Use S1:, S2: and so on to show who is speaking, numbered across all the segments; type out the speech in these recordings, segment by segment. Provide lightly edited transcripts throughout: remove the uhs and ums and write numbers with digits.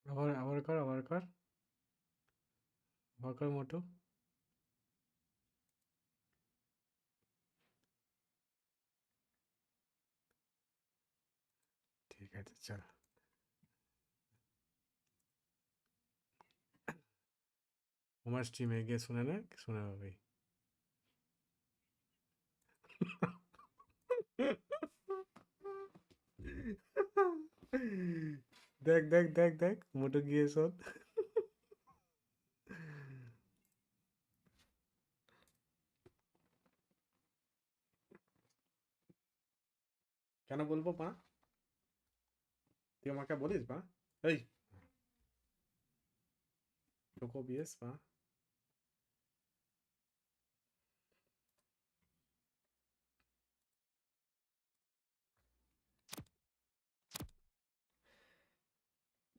S1: আবার কর আবার কর আবার কর মোটু। ঠিক আছে চল। তোমার স্ট্রিমে গিয়ে শুনে নে, শুনে পাবি। দেখ দেখ দেখ দেখ মোটু গিয়ে শোন। কেন বলবো মা? তুই আমাকে বলিস মা? এই চোখো বিয়েস মা।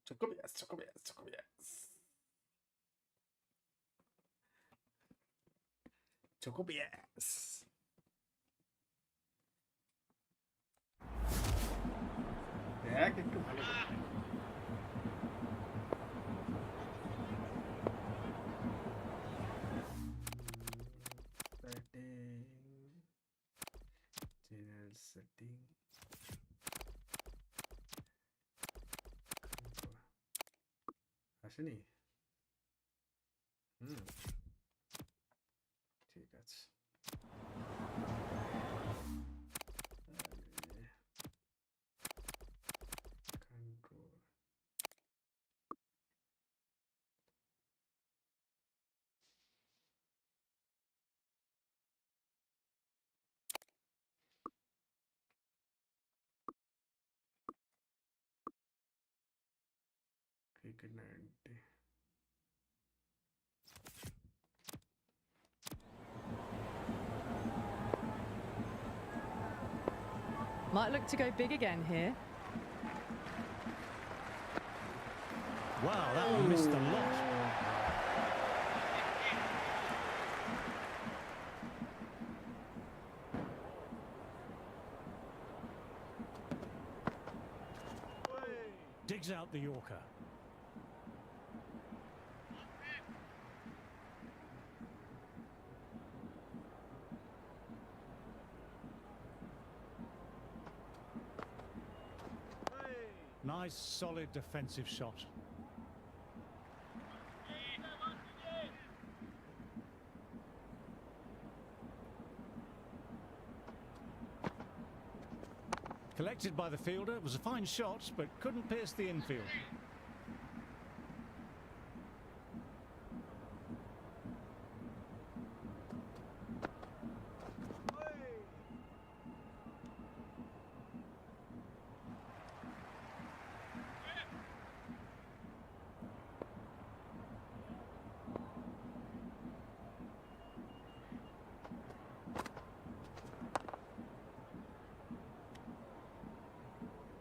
S1: চোখো বিয়েস চোখো বিয়েস চোখো বিয়েস চোখো বিয়েস। দেখ একটু ভালো করে। চ্যানেল সেটিং আসেনি। ঠিক আছে। Control cricket 90.
S2: Might look to go big again here.
S3: Wow, that missed a lot. Digs out the Yorker. Nice, solid defensive shot. Collected by the fielder. It was a fine shot, but couldn't pierce the infield.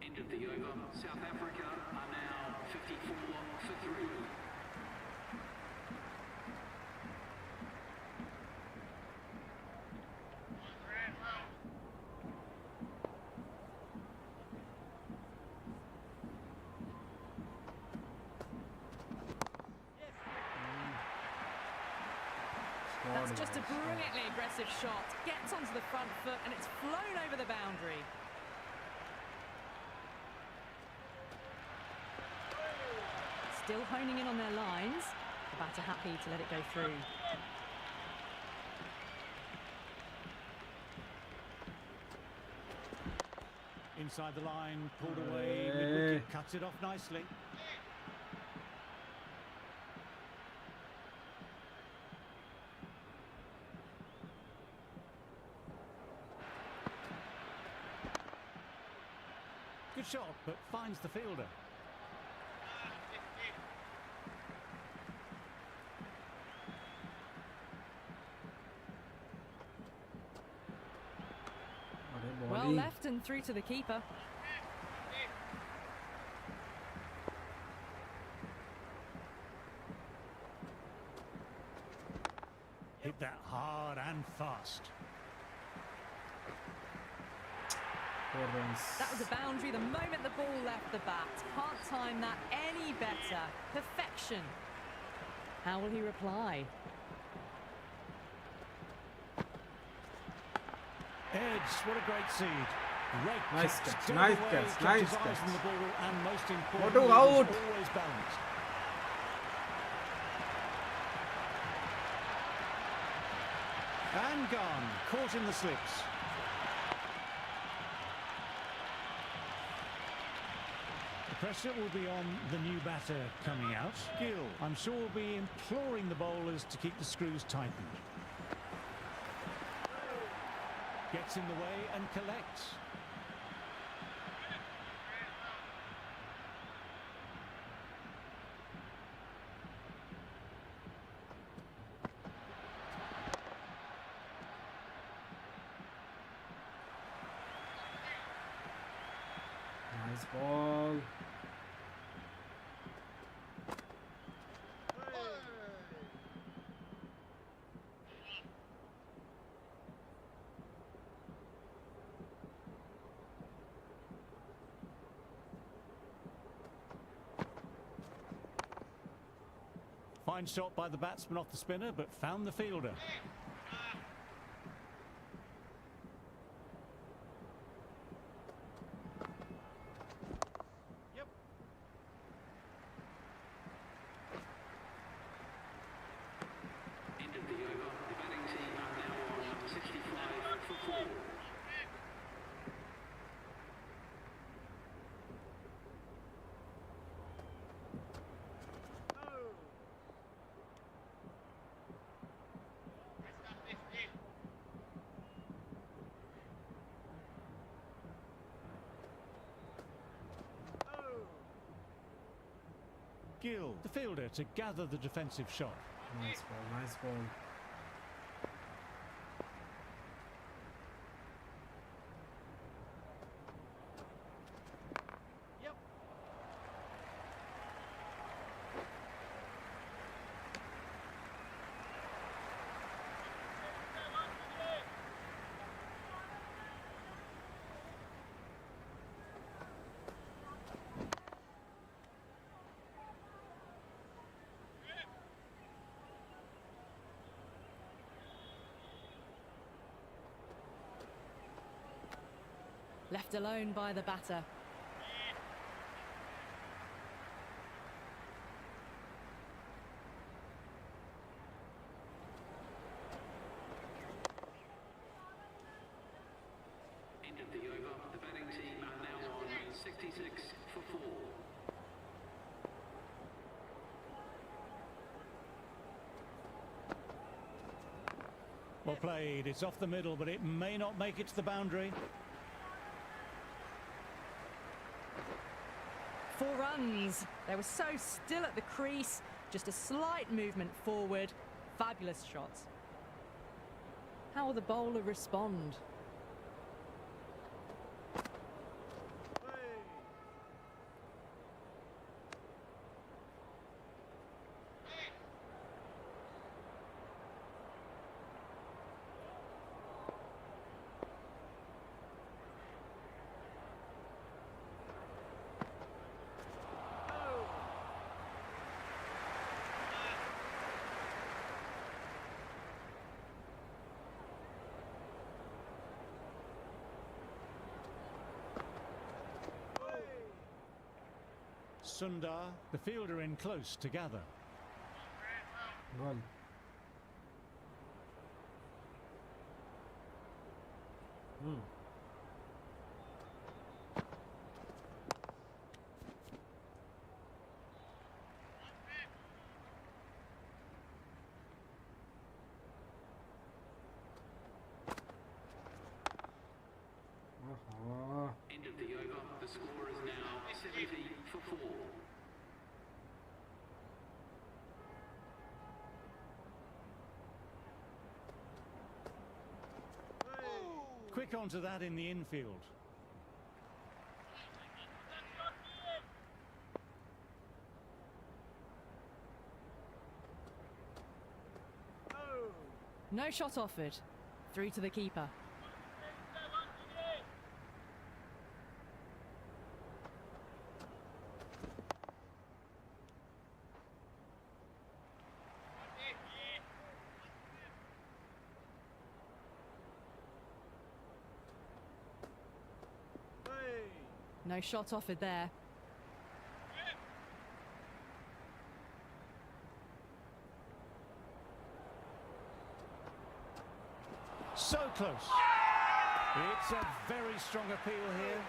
S4: End of the over. South Africa are now 54 for 3.
S2: That's just a brilliantly aggressive shot. Gets onto the front foot and it's flown over the boundary. Still honing in on their lines. The batter happy to let it go through.
S3: Inside the line, pulled away, mid-wicket, cuts it off nicely. Good shot, but finds the fielder.
S2: Well left and through to the keeper.
S3: Hit that hard and fast.
S1: 4 runs.
S2: That was a boundary the moment the ball left the bat. Can't time that any better. Perfection. How will he reply?
S3: Edge, what a great seed. Great
S1: Nice
S3: catch.
S1: catch,
S3: Dead
S1: nice
S3: away,
S1: catch,
S3: kept
S1: nice
S3: his eyes
S1: catch.
S3: on the ball, and most
S1: What
S3: importantly,
S1: a
S3: was
S1: out.
S3: always balanced. And gone, caught in the slips. The pressure will be on the new batter coming out. Gill, I'm sure, will be imploring the bowlers to keep the screws tightened. Gets in the way and collects.
S1: Nice ball.
S3: Fine shot by the batsman off the spinner, but found the fielder.
S4: End of the over. The batting team are now on 65 for 4.
S3: Gill, the fielder, to gather the defensive shot.
S1: Nice ball, nice ball.
S2: Left alone by the batter.
S4: End of the over. The batting team are now on 66 for 4.
S3: Well played. It's off the middle, but it may not make it to the boundary.
S2: 4 runs. They were so still at the crease. Just a slight movement forward. Fabulous shots. How will the bowler respond?
S3: Sundar, the fielder, in close to gather.
S1: Ball.
S4: End of the over. The score is now 70 for 4.
S3: Quick onto that in the infield.
S2: No shot offered. Through to the keeper. No shot offered there.
S3: So close. It's a very strong appeal here.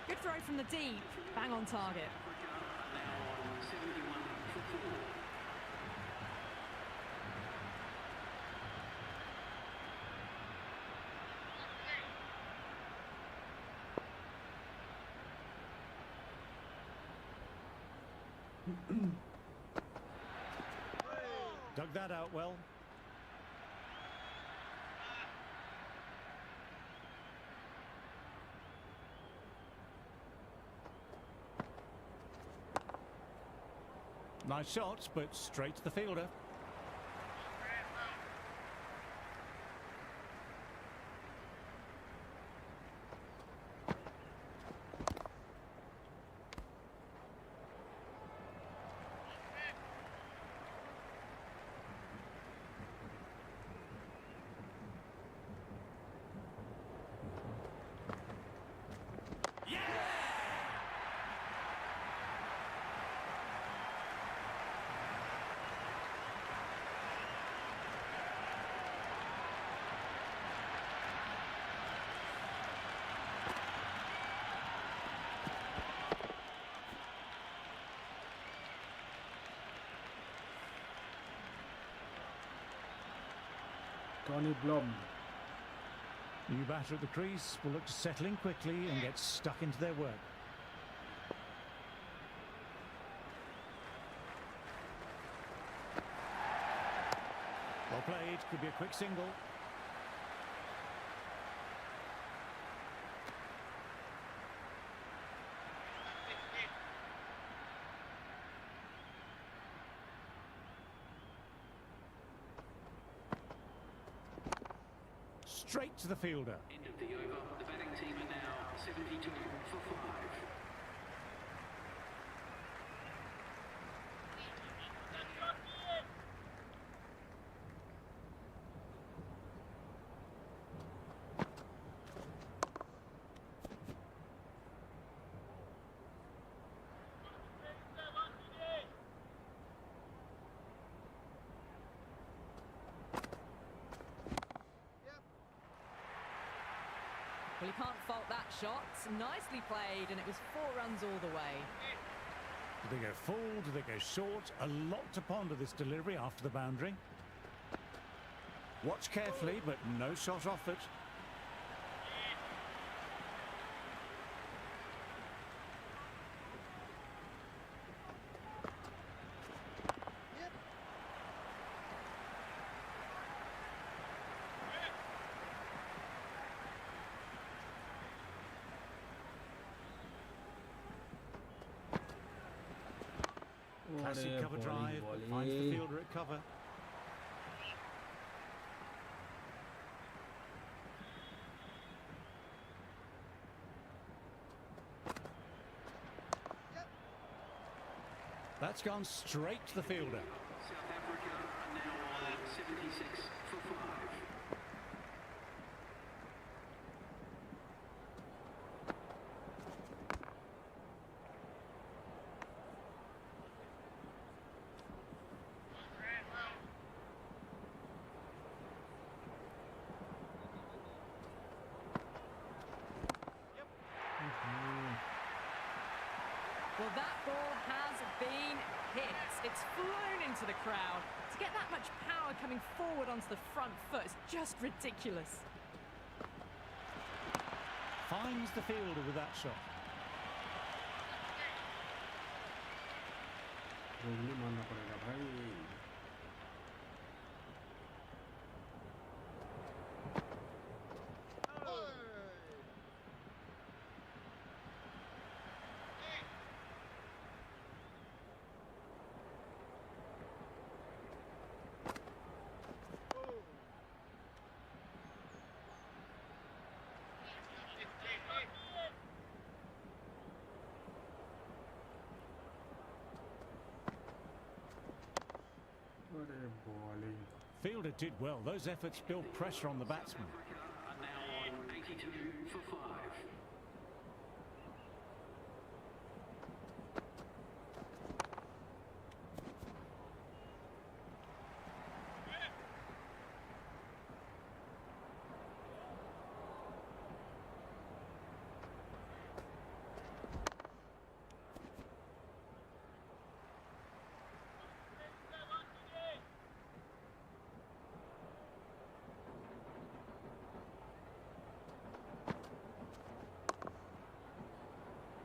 S2: Good throw from the deep. Bang on target.
S4: Now on 71 for 4.
S3: Dug that out well. Nice shots, but straight to the fielder.
S1: Tony Blom.
S3: New batter at the crease will look to settle in quickly and get stuck into their work. Well played, could be a quick single. Straight to the fielder.
S4: End of the over. The batting team are now 72 for 5.
S2: Well, you can't fault that shot. Nicely played, and it was 4 runs all the way.
S3: Do they go full? Do they go short? A lot to ponder this delivery after the boundary. Watch carefully, but no shot offered. Classic cover drive, finds the fielder at cover. That's gone straight to the fielder.
S4: South Africa are now on 76 for 5.
S2: Well, that ball has been hit. It's flown into the crowd. To get that much power coming forward onto the front foot is just ridiculous.
S3: Finds the fielder with that shot.
S1: Googly मारना पड़ेगा भाई. bowling.
S3: Fielder did well. Those efforts built pressure on the batsman.
S4: Are now on 82 for 5.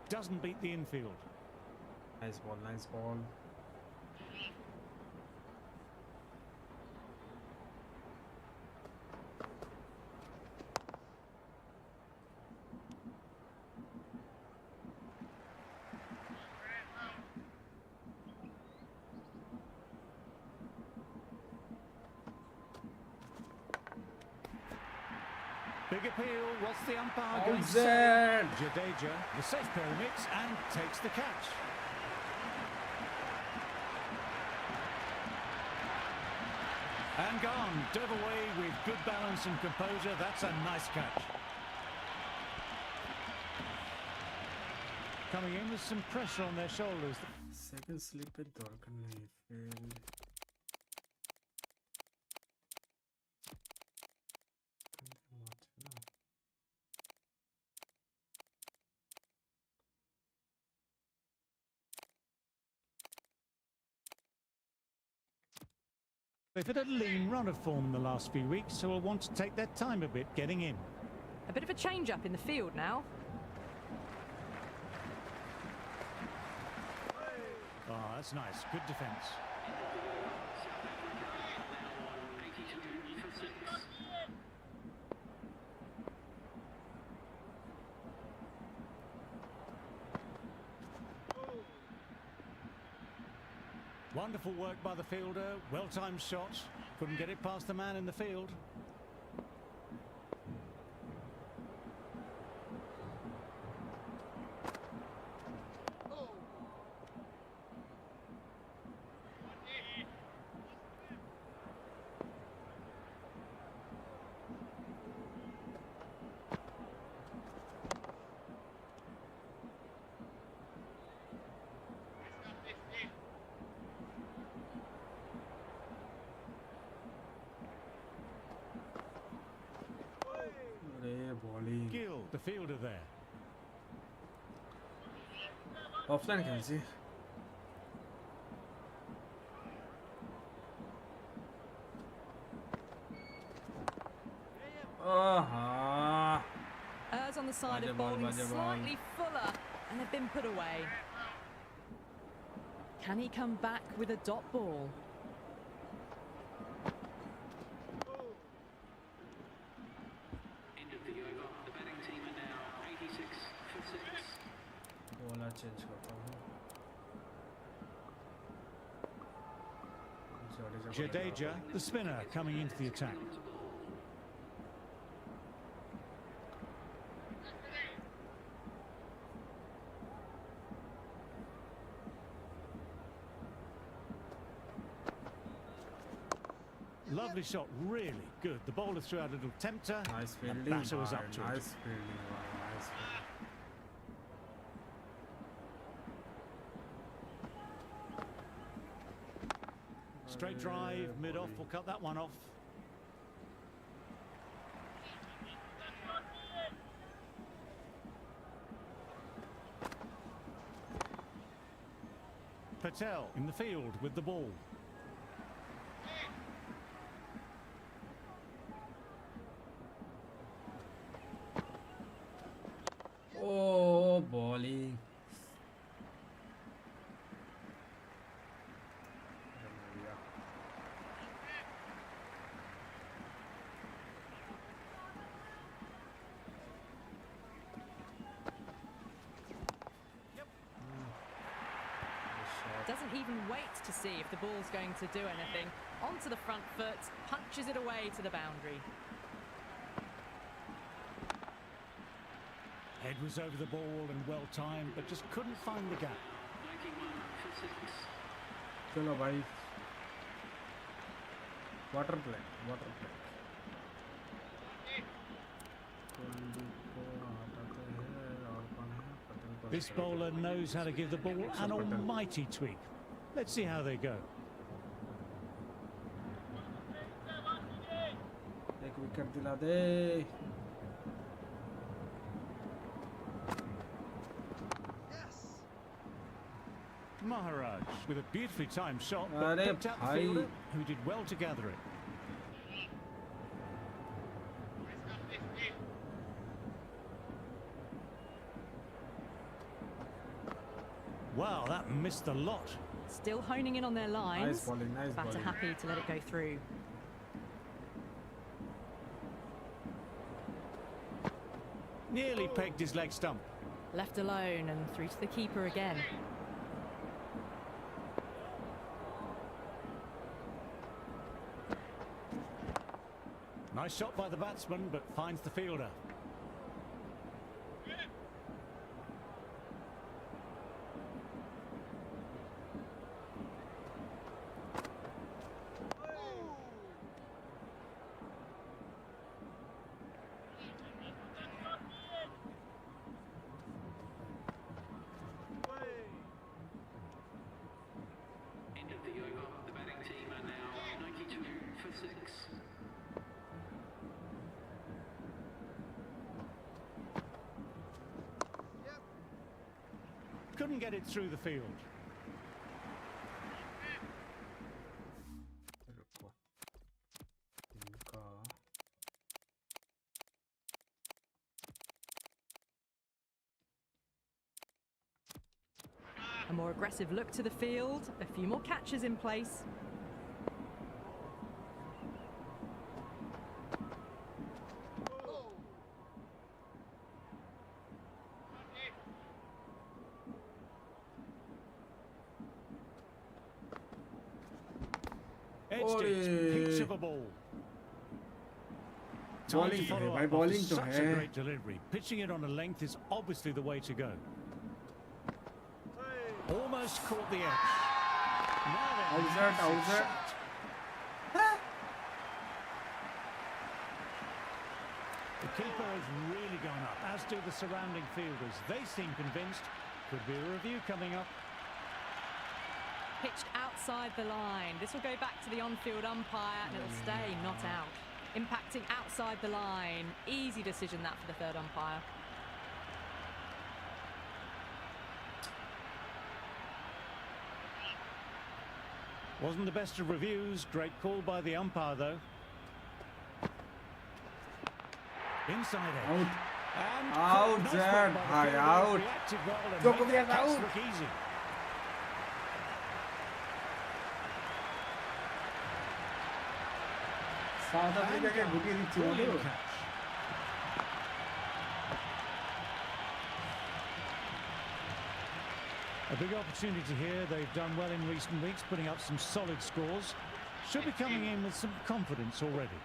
S3: Doesn't beat the infield.
S1: Nice ball, nice ball.
S3: Big appeal. What's the umpire going to say?
S1: Outside.
S3: Jadeja, the safe pyramids, and takes the catch. And gone. Dove away with good balance and composure. That's a nice catch. Coming in with some pressure on their shoulders.
S1: Second slip it দরকার নেই fail.
S3: They've had a lean run of form in the last few weeks, so will want to take their time a bit getting in.
S2: A bit of a change up in the field now.
S3: Oh, that's nice. Good defence. Wonderful work by the fielder. Well-timed shot. Couldn't get it past the man in the field.
S1: Bowling.
S3: Gill, the fielder there.
S1: Offline খেলছি
S2: Errs on the side of bowling slightly fuller, and they've been put away. Can he come back with a dot ball?
S4: End of the over. The batting team are now 86 for 6.
S1: bowler change करता हूँ
S3: Jadeja, the spinner, coming into the attack. Lovely shot, really good. The bowler threw out a little tempter.
S1: nice
S3: The
S1: fielding
S3: batter was up to it.
S1: nice fielding nice fielding.
S3: Straight drive, mid-off, will cut that one off. Patel in the field with the ball.
S1: Oh, bowling.
S2: Doesn't even wait to see if the ball's going to do anything. Onto the front foot, punches it away to the boundary.
S3: Head was over the ball and well timed, but just couldn't find the gap.
S4: 91 for 6.
S1: चलो भाई
S5: water black
S3: This bowler knows how to give the ball an almighty tweak. Let's see how they go.
S5: एक wicket दिला दे.
S3: Maharaj with a beautifully timed shot, but
S5: Arey
S3: picked out the
S5: bhai.
S3: fielder who did well to gather it. Wow, that missed a lot.
S2: Still honing in on their lines.
S5: Nice bowling, nice
S2: Batter
S5: bowling.
S2: happy to let it go through.
S3: Nearly pegged his leg stump.
S2: Left alone and through to the keeper again.
S3: Nice shot by the batsman, but finds the fielder.
S4: End of the over. The batting team are now 92 for 6.
S3: Couldn't get it through the field.
S5: रुको. इनका
S2: A more aggressive look to the field. A few more catches in place.
S3: Edged it, peach of a ball. Time
S5: Bowling
S3: to
S5: तो है
S3: follow
S5: भाई,
S3: up
S5: bowling
S3: after
S5: तो
S3: such a
S5: है.
S3: great delivery. Pitching it on a length is obviously the way to go. Almost caught the edge. Now then,
S5: Outside,
S3: massive
S5: outside.
S3: shot. The keeper has really gone up, as do the surrounding fielders. They seem convinced. Could be a review coming up.
S2: Pitched outside the line. This will go back to the on-field umpire and it'll stay, not out. Impacting outside the line. Easy decision that for the third umpire.
S3: Wasn't the best of reviews. Great call by the umpire, though. Inside edge.
S5: Out.
S3: And
S5: Out,
S3: nice
S5: Zed.
S3: work by the
S5: Hi,
S3: fielder.
S5: out.
S3: Reacted well and
S5: Go,
S3: made
S5: go,
S3: that
S5: get
S3: catch
S5: out.
S3: look easy.
S5: South Africa के bookie दिच्छी हो
S3: Brilliant
S5: तो.
S3: catch. A big opportunity here. They've done well in recent weeks, putting up some solid scores. Should be coming in with some confidence already.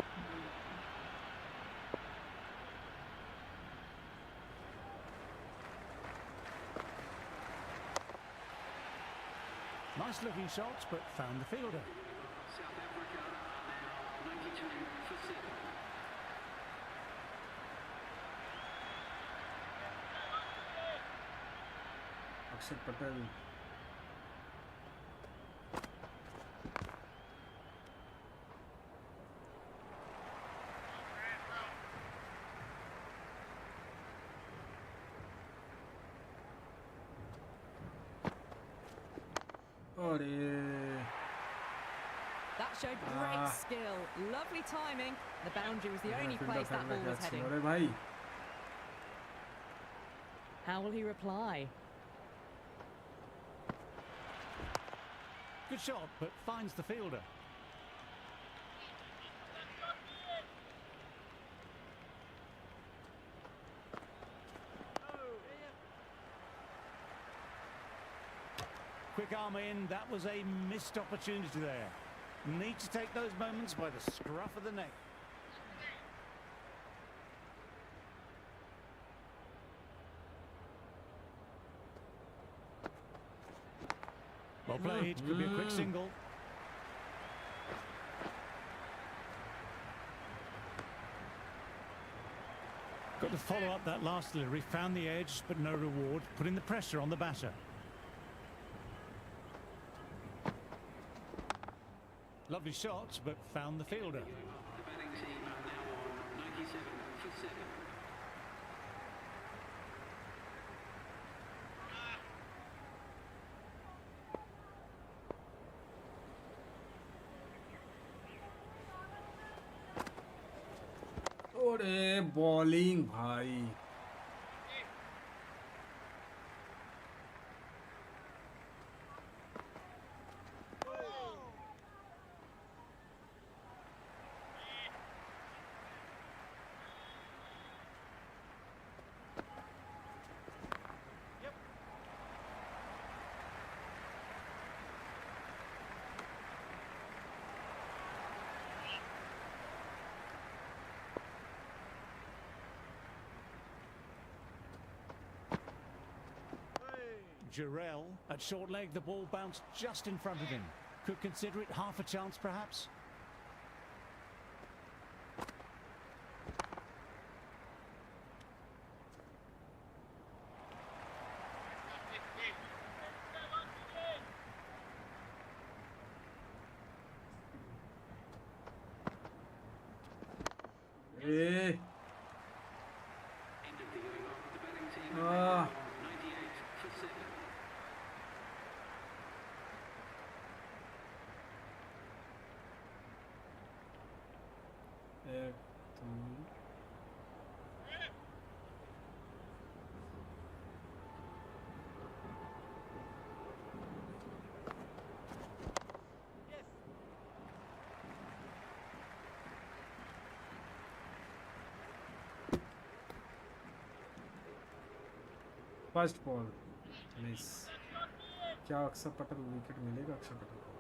S3: Nice looking shots, but found the fielder.
S4: South Africa are now 92 for 7.
S5: अक्षर पटेल. अरे.
S2: That showed great skill. Lovely timing. The boundary was the only place that ball was heading.
S5: अरे भाई.
S2: How will he reply?
S3: Good shot, but finds the fielder. Quick arm in, that was a missed opportunity there. Need to take those moments by the scruff of the neck. Well played, could be a quick single. Got to follow up that last delivery, found the edge, but no reward, putting the pressure on the batter. Lovely shot, but found the fielder.
S4: The batting team are now on 97 for 7.
S5: ओरे bowling भाई
S3: Jarrell, at short leg, the ball bounced just in front of him. Could consider it half a chance, perhaps.
S5: A
S4: End of the over. The batting team are
S5: Ah.
S4: now on 98 for 7.
S5: एक दो first ball nice क्या अक्षर Patel wicket मिलेगा अक्षर पटेल को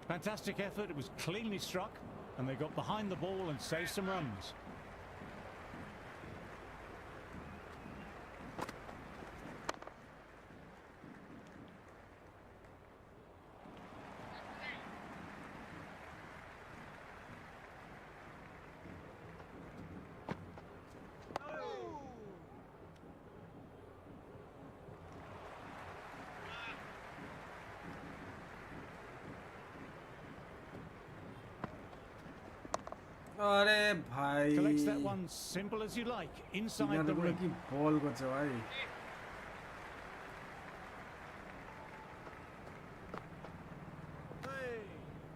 S3: Fantastic effort, it was cleanly struck, and they got behind the ball and saved some runs.
S5: अरे भाई
S3: Collects that one simple as you like, inside the ring.
S5: की बॉल को चाहिँ भाई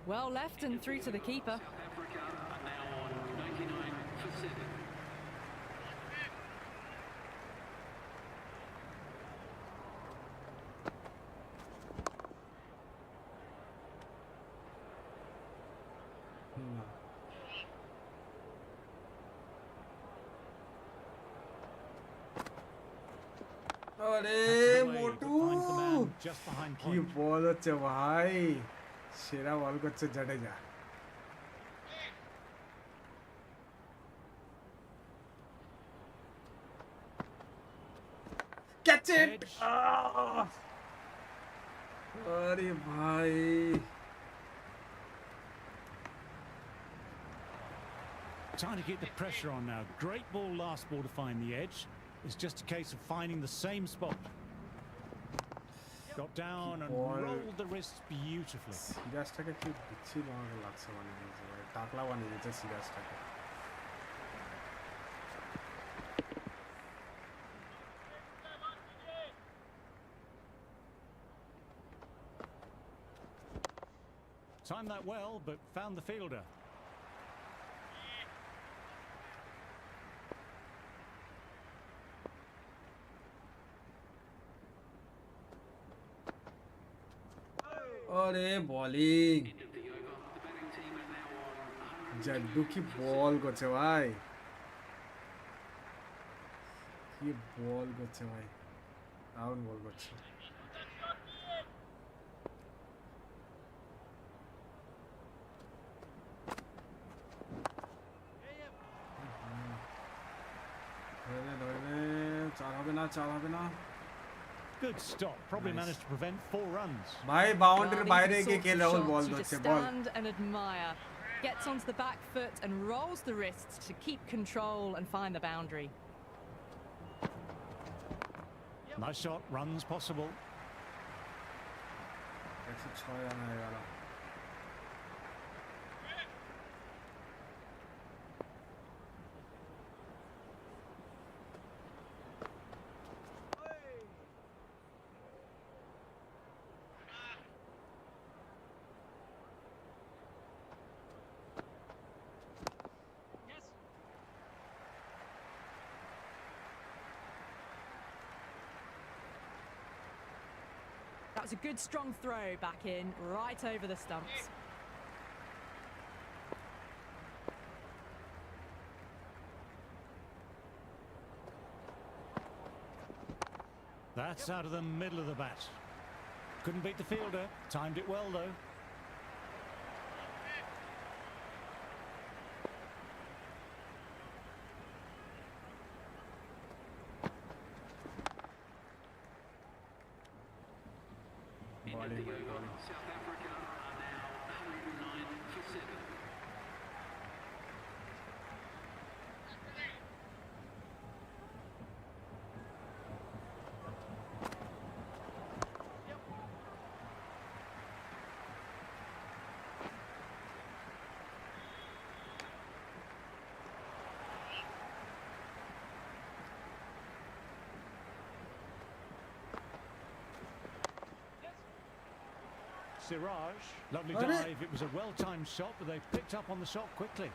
S2: Well left and through to the keeper.
S4: South Africa are now on 99 for 7.
S5: अरे
S3: Away, but
S5: Motu
S3: finds the man just behind
S5: की
S3: point.
S5: Ball अच्छे भाई शेरा ball को अच्छे जडेजा कैच इट
S3: Edge.
S5: अरे भाई
S3: Trying to keep the pressure on now. Great ball, last ball to find the edge. It's just a case of finding the same spot. Got down and
S5: Ball.
S3: rolled the wrists beautifully.
S5: सिरियासटाকে কি বিচ্ছি লাগা লাগছে মানে ভাই টাকলা বানিয়ে দিয়েছে সিরিয়াসটাকে
S3: Timed that well, but found the fielder.
S5: अरे bowling
S4: End of the over. The batting team are now on 100.
S5: Jaddu की बॉल করছে ভাই কি বল করছে ভাই ডাউন বল করছে ধরে চার হবে না চার হবে না
S3: Good stop. Probably
S5: Nice.
S3: managed to prevent 4 runs.
S5: ভাই বাউন্ডারির
S2: Well,
S5: বাইরে
S2: these are
S5: গিয়ে
S2: the
S5: K
S2: sorts
S5: Rahul
S2: of
S5: ball
S2: shots you
S5: ধরছে
S2: just
S5: ball
S2: stand and admire. Gets onto the back foot and rolls the wrists to keep control and find the boundary.
S3: Nice shot, runs possible.
S5: 106 run হয়ে গেল।
S2: That was a good strong throw back in, right over the stumps.
S3: That's out of the middle of the bat. Couldn't beat the fielder, timed it well though.
S4: End of the over. South Africa are now 109 for 7.
S3: Siraj, lovely
S5: Got it.
S3: dive. It was a well-timed shot, but they picked up on the shot quickly.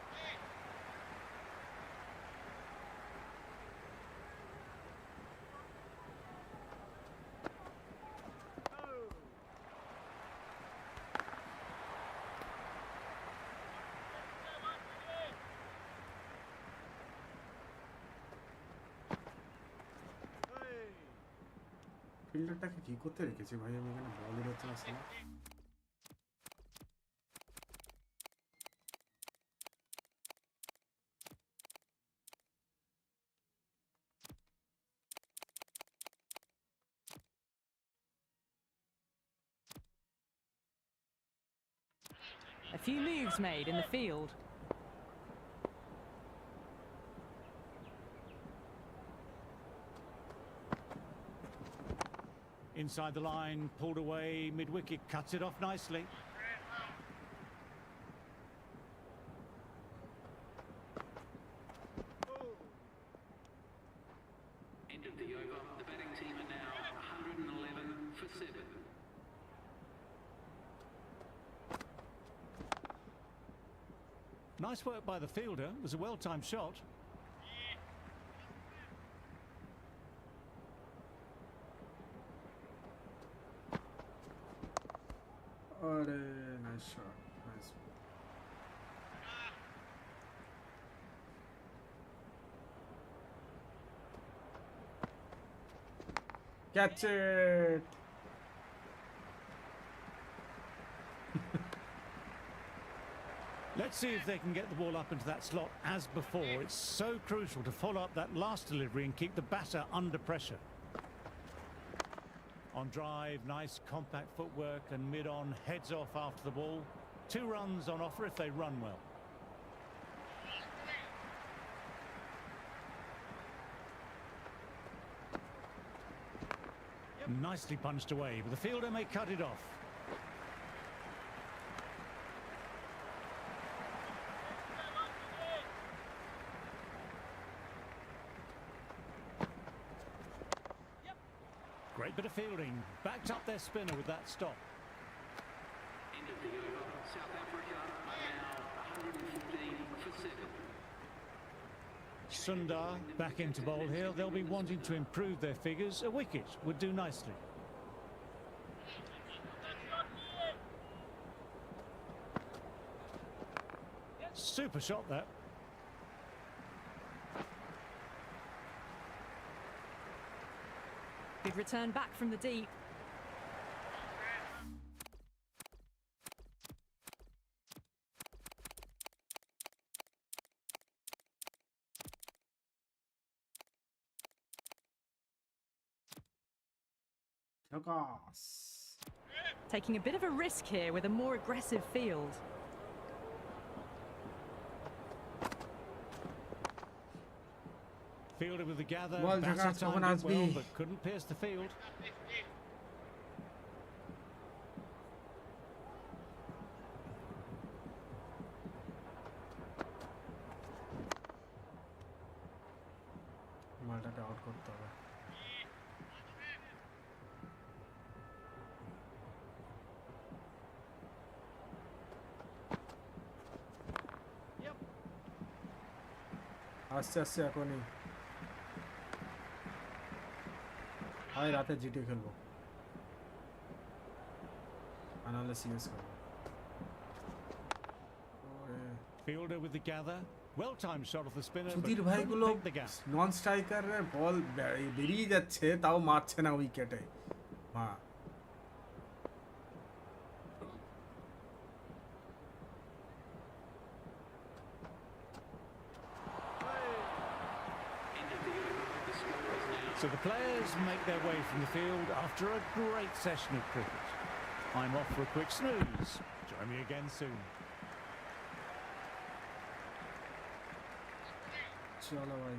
S5: ফিল্ডারটাকে কি করতে রেখেছি ভাই আমি এখানে বলই হচ্ছে না সালা।
S2: A few moves made in the field.
S3: Inside the line, pulled away, mid-wicket, cuts it off nicely.
S4: End of the over. The batting team are now 111 for 7.
S3: Nice work by the fielder. It was a well-timed shot.
S5: আরে nice shot nice. Catch it.
S3: Let's see if they can get the ball up into that slot as before. It's so crucial to follow up that last delivery and keep the batter under pressure. On drive, nice compact footwork, and mid-on heads off after the ball. 2 runs on offer if they run well. Nicely punched away, but the fielder may cut it off. Great bit of fielding, backed up their spinner with that stop.
S4: End of the over. South Africa are now 115 for 7.
S3: Sundar back into bowl here. They'll be wanting to improve their figures. A wicket would do nicely. Super shot that.
S2: Good return back from the deep.
S5: ঝকাস।
S2: Taking a bit of a risk here with a more aggressive field.
S3: Fielder with the gather.
S5: Ball
S3: Batter
S5: jagah
S3: timed
S5: Choban
S3: it well,
S5: Azmi.
S3: but couldn't pierce the field.
S5: মালটাকে out করতে হবে। আস্তে আস্তে এখনই হয় রাতে GT খেলবো আর নাহলে সিএস খেলবো।
S3: Fielder with the gather. Well-timed shot off the spinner, but
S5: Sudhir
S3: couldn't
S5: ভাইগুলো
S3: pick the gap.
S5: নন স্ট্রাইকারের বল বেরিয়ে যাচ্ছে তাও মারছে না উইকেটে। হ্যাঁ
S3: So the players make their way from the field after a great session of cricket. I'm off for a quick snooze. Join me again soon.
S5: চলো ভাই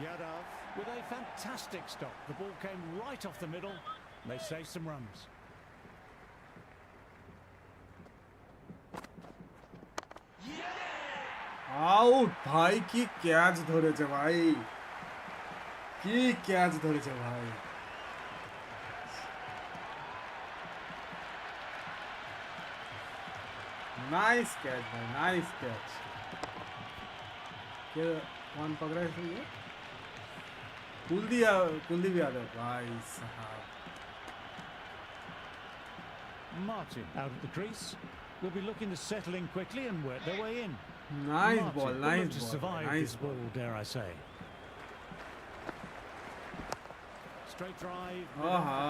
S3: Yadav with a fantastic stop. The ball came right off the middle. They save some runs.
S5: Out ভাই কি catch ধরেছে ভাই কি catch ধরেছে ভাই nice catch भाई नाइस कैच क्या कौन पकड़ा है ये कुलदीप यादव भाई साहब
S3: Martin out of the crease. Will be looking to settle in quickly and work their way in.
S5: Nice
S3: Martin
S5: ball
S3: will
S5: nice
S3: look to
S5: ball
S3: survive
S5: nice
S3: this ball, dare I say. Straight drive.
S5: आहा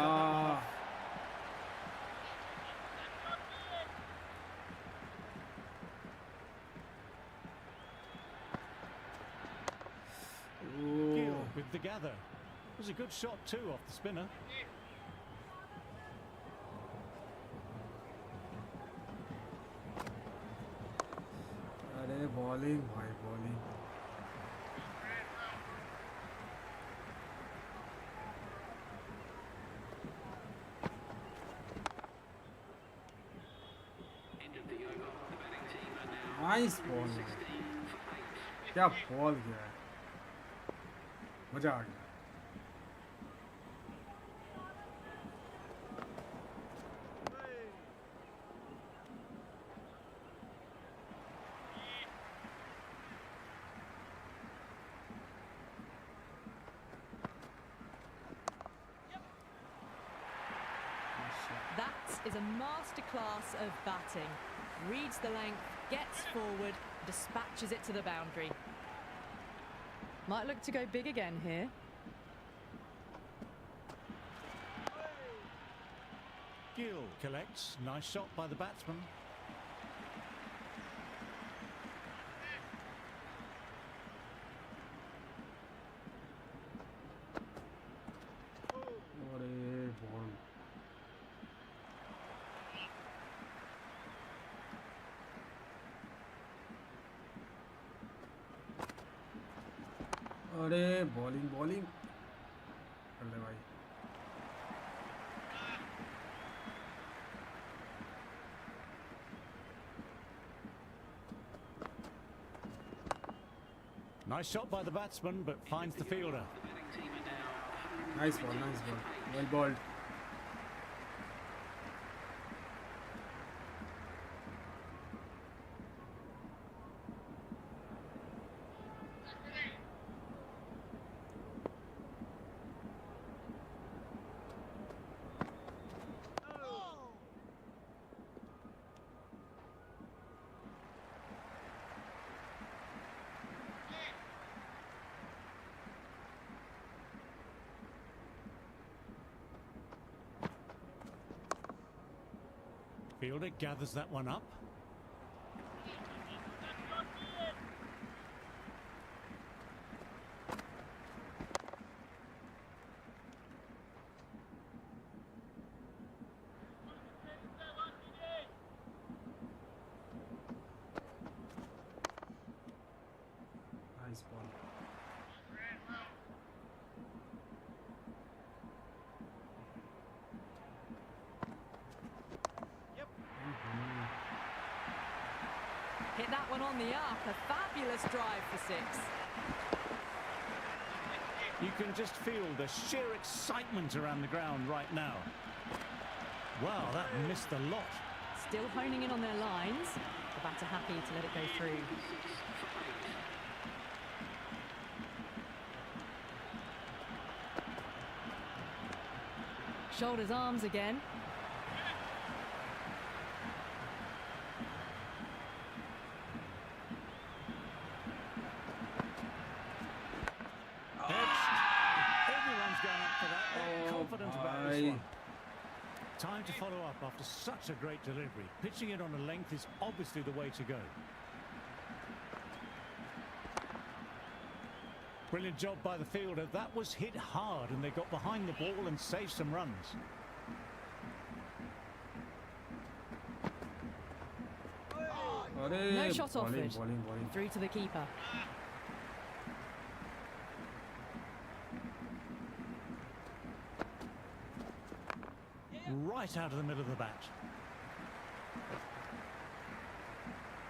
S3: Gill with the gather. It was a good shot too off the spinner.
S5: अरे bowling भाई bowling nice ball क्या ball किया है मजा आ गया
S2: That is a masterclass of batting. Reads the length, gets forward, dispatches it to the boundary. Might look to go big again here.
S3: Gill collects. Nice shot by the batsman.
S5: अरे ball अरे bowling bowling कर ले भाई
S3: Nice shot by the batsman, but finds the fielder.
S5: Nice ball well bowled
S3: Fielder gathers that one up.
S2: one on the up. A fabulous drive for 6.
S3: You can just feel the sheer excitement around the ground right now. Wow, that missed a lot.
S2: Still honing in on their lines. The batter happy to let it go through. Shoulders, arms again.
S3: Everyone's going up for that. They're confident about this one. Time to follow up after such a great delivery. Pitching it on a length is obviously the way to go. Brilliant job by the fielder. That was hit hard and they got behind the ball and saved some runs.
S2: No shot offered. Through to the keeper.
S3: Right out of the middle of the bat.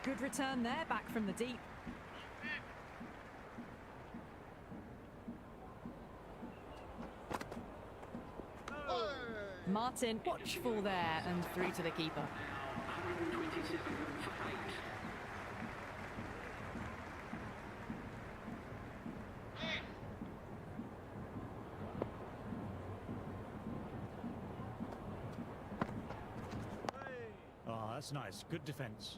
S2: Good return there, back from the deep. Martin, watchful there and through to the keeper.
S4: 127 for 8.
S3: Oh, that's nice. Good defense.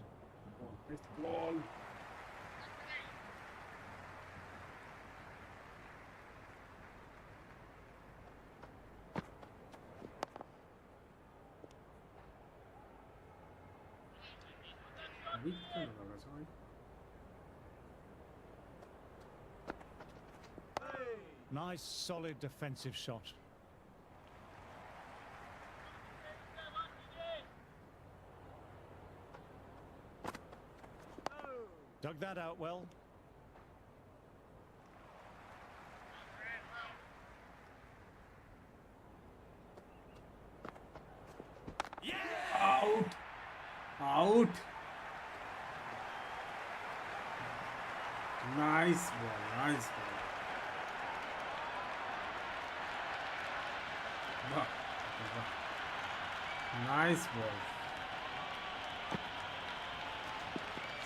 S3: Nice, solid defensive shot. Dug that out well.
S5: Out! Out! Nice ball, nice ball. Wow. Nice ball.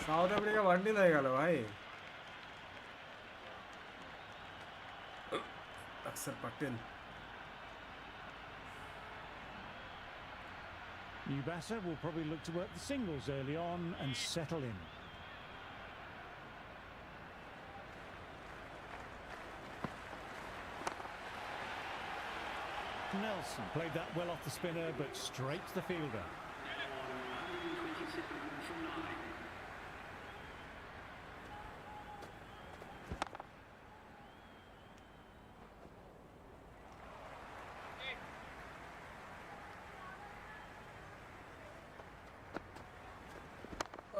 S5: South Africa one day लगेगा लो भाई अक्सर Patel
S3: New batter will probably look to work the singles early on and settle in. Nelson played that well off the spinner, but straight to the fielder.
S4: 127 for 9.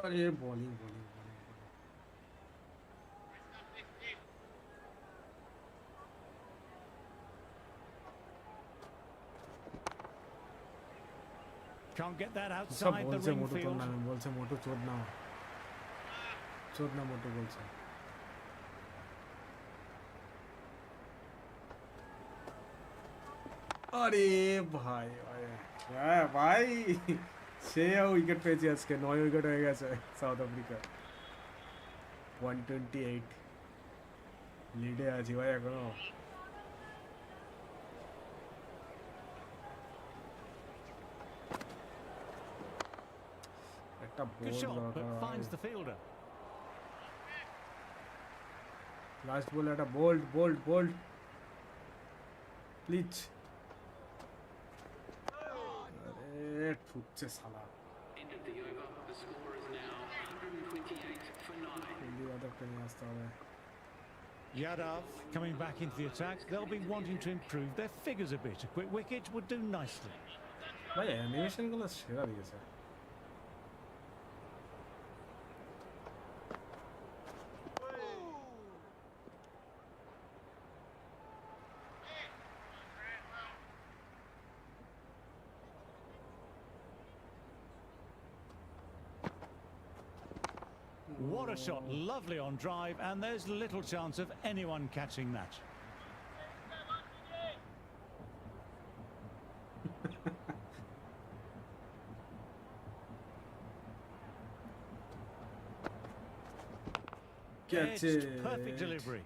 S5: अरे bowling bowling
S3: Can't get that outside the ring field.
S5: Ball से मोटो चोदना मोटो ball से अरे भाई क्या भाई 6 wicket পেয়েছে আজকে 9 উইকেট হয়ে গেছে সাউথ আফ্রিকা 128 লিডে আছে ভাই এখনো একটা
S3: Good
S5: বল
S3: shot, but
S5: দরকার
S3: finds the fielder.
S5: লাস্ট বল একটা বোল্ড প্লিজ আরে ঠুকছে শালা
S4: End of the over. The score is now 128 for 9.
S5: জলদি বাদকটা নিয়ে আসতে হবে
S3: Yadav coming back into the attack. They'll be wanting to improve their figures a bit. A quick wicket would do nicely.
S5: ভাই অ্যানিমেশনগুলো সেরা দিয়েছে
S3: What a shot, lovely on drive, and there's little chance of anyone catching that.
S5: Catch
S3: Edged,
S5: it.
S3: perfect delivery.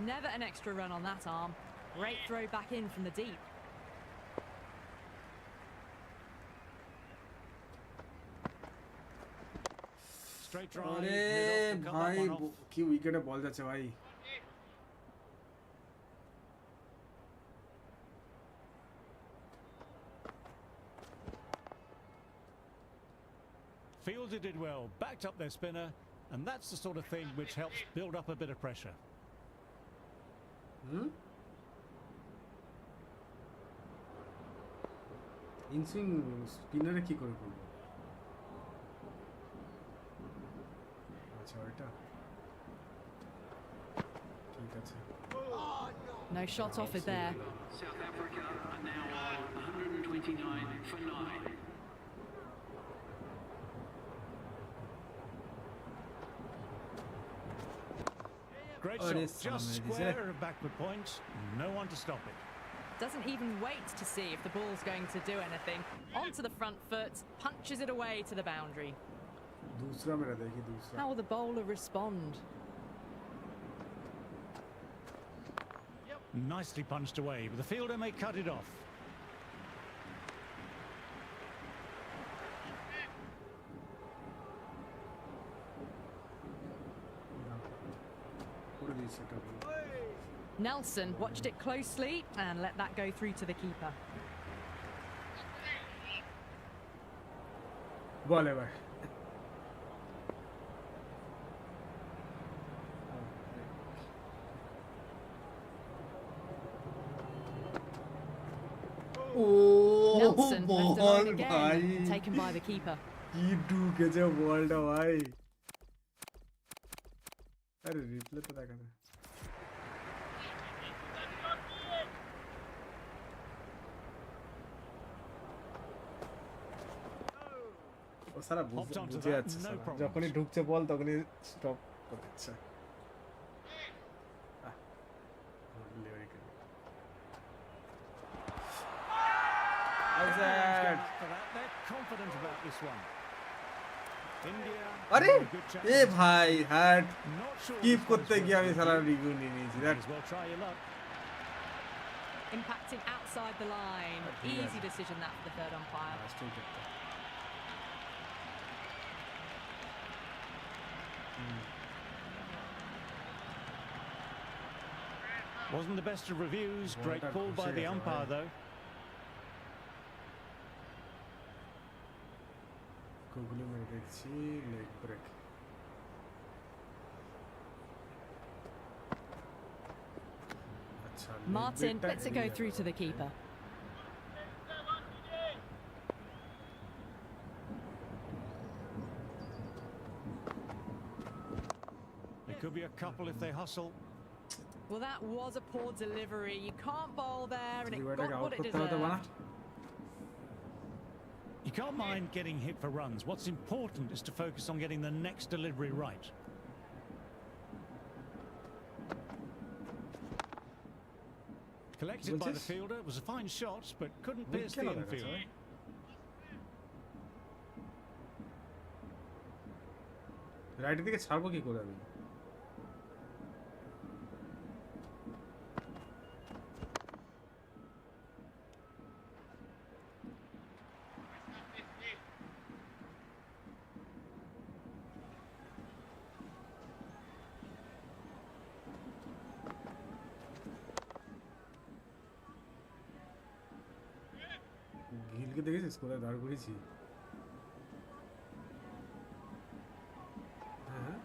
S2: Never an extra run on that arm. Great throw back in from the deep.
S3: Straight drive.
S5: अरे
S3: mid-off to cut
S5: भाई
S3: that one off.
S5: কি উইকেটে বল যাচ্ছে ভাই
S3: Fielded it well, backed up their spinner, and that's the sort of thing which helps build up a bit of pressure.
S5: Inswing স্পিনারে কি করে করব আচ্ছা এটা ঠিক আছে
S2: No shot offered there.
S4: South Africa are now on 129 for 9.
S3: Great
S5: Oh,
S3: shot,
S5: it is
S3: just
S5: Salam,
S3: square of backward point, no one to stop it.
S2: Doesn't even wait to see if the ball's going to do anything. Onto the front foot, punches it away to the boundary.
S5: दूसरा मेरा देखिए दूसरा
S2: How will the bowler respond?
S3: Nicely punched away, but the fielder may cut it off.
S5: করে দিয়েছে এটা
S2: Nelson watched it closely and let that go through to the keeper.
S5: বল এবার
S2: Nelson left alone again,
S5: ভাই
S2: taken by the keeper.
S5: কি ঢুকেছে বলটা ভাই আরে রিপ্লে তো দেখা না ও সারা বুঝে যাচ্ছে যখনই ঢুকছে বল তখনই স্টপ করছে
S3: They're confident about this one. India.
S5: আরে
S3: good chance.
S5: এ ভাই হ্যাট
S3: Not sure
S5: কিপ
S3: this
S5: করতে
S3: one's
S5: গিয়ে আমি
S3: worth
S5: সারা
S3: it.
S5: রিভিউ নিয়ে নিয়েছি
S3: Might as well try your luck.
S2: Impacting outside the line. Easy decision that for the third umpire.
S3: Wasn't the best of reviews. Great
S5: Ballটা
S3: call by
S5: ঘুষে
S3: the
S5: গেছে
S3: umpire
S5: ভাই।
S3: though.
S5: গুগলি মেরে দেখছি leg break আচ্ছা
S2: Martin lets it go through to the keeper.
S3: There could be a couple if they hustle.
S2: Well, that was a poor delivery. You can't bowl there, and it
S5: এটাকে
S2: got
S5: out
S2: what it
S5: করতে হতো বানা
S2: deserved.
S3: You can't mind getting hit for runs. What's important is to focus on getting the next delivery right. Collected by the fielder. It was a fine shot, but couldn't pierce the infield.
S5: রাইটের দিকে ছাড়বো কি করে আমি গিলকে দেখেছিস কোথায় দাঁড় করেছি হ্যাঁ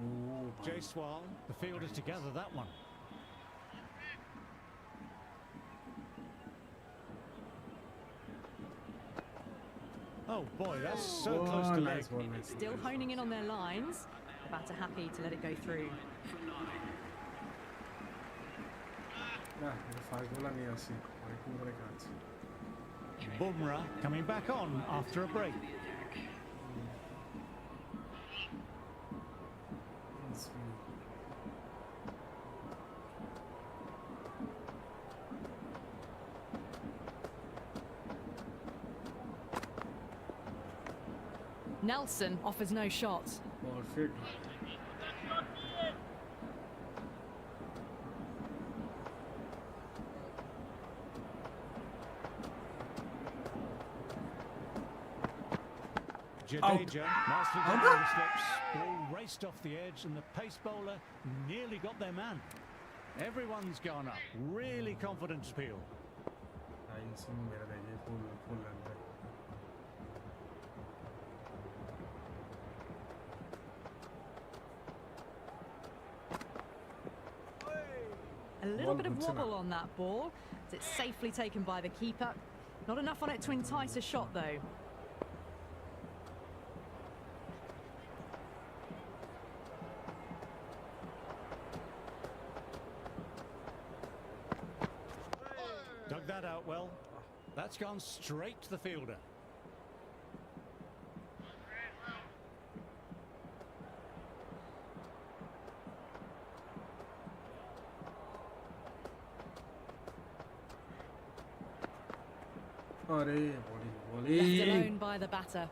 S5: ও
S3: Jaiswal, the fielder together that one. Oh boy, that's so close to leg.
S5: nice ball, nice
S2: Still honing in on their lines. The batter happy to let it go through.
S5: না এটা ফাস্ট বোলার নিয়ে আসি অনেকক্ষণ ধরে কাজ
S3: Bumrah coming back on after a break.
S2: Nelson offers no shots.
S5: Perfect.
S3: Jadeja, nicely controlled the slips, ball raced off the edge and the pace bowler nearly got their man. Everyone's gone up, really confident Peel.
S2: A little bit of wobble on that ball, as it's safely taken by the keeper. Not enough on it to entice a shot though.
S3: Dug that out well. That's gone straight to the fielder.
S5: আরে বলি বলি
S2: Left alone by the batter.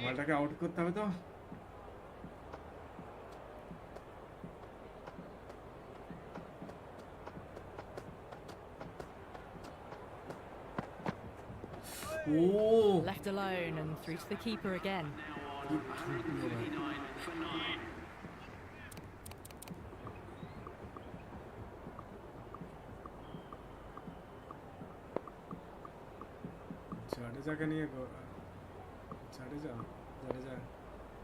S5: বলটাকে out করতে হবে তো ও
S2: Left alone and through to the keeper again.
S5: জাডেজাকে নিয়ে Jadeja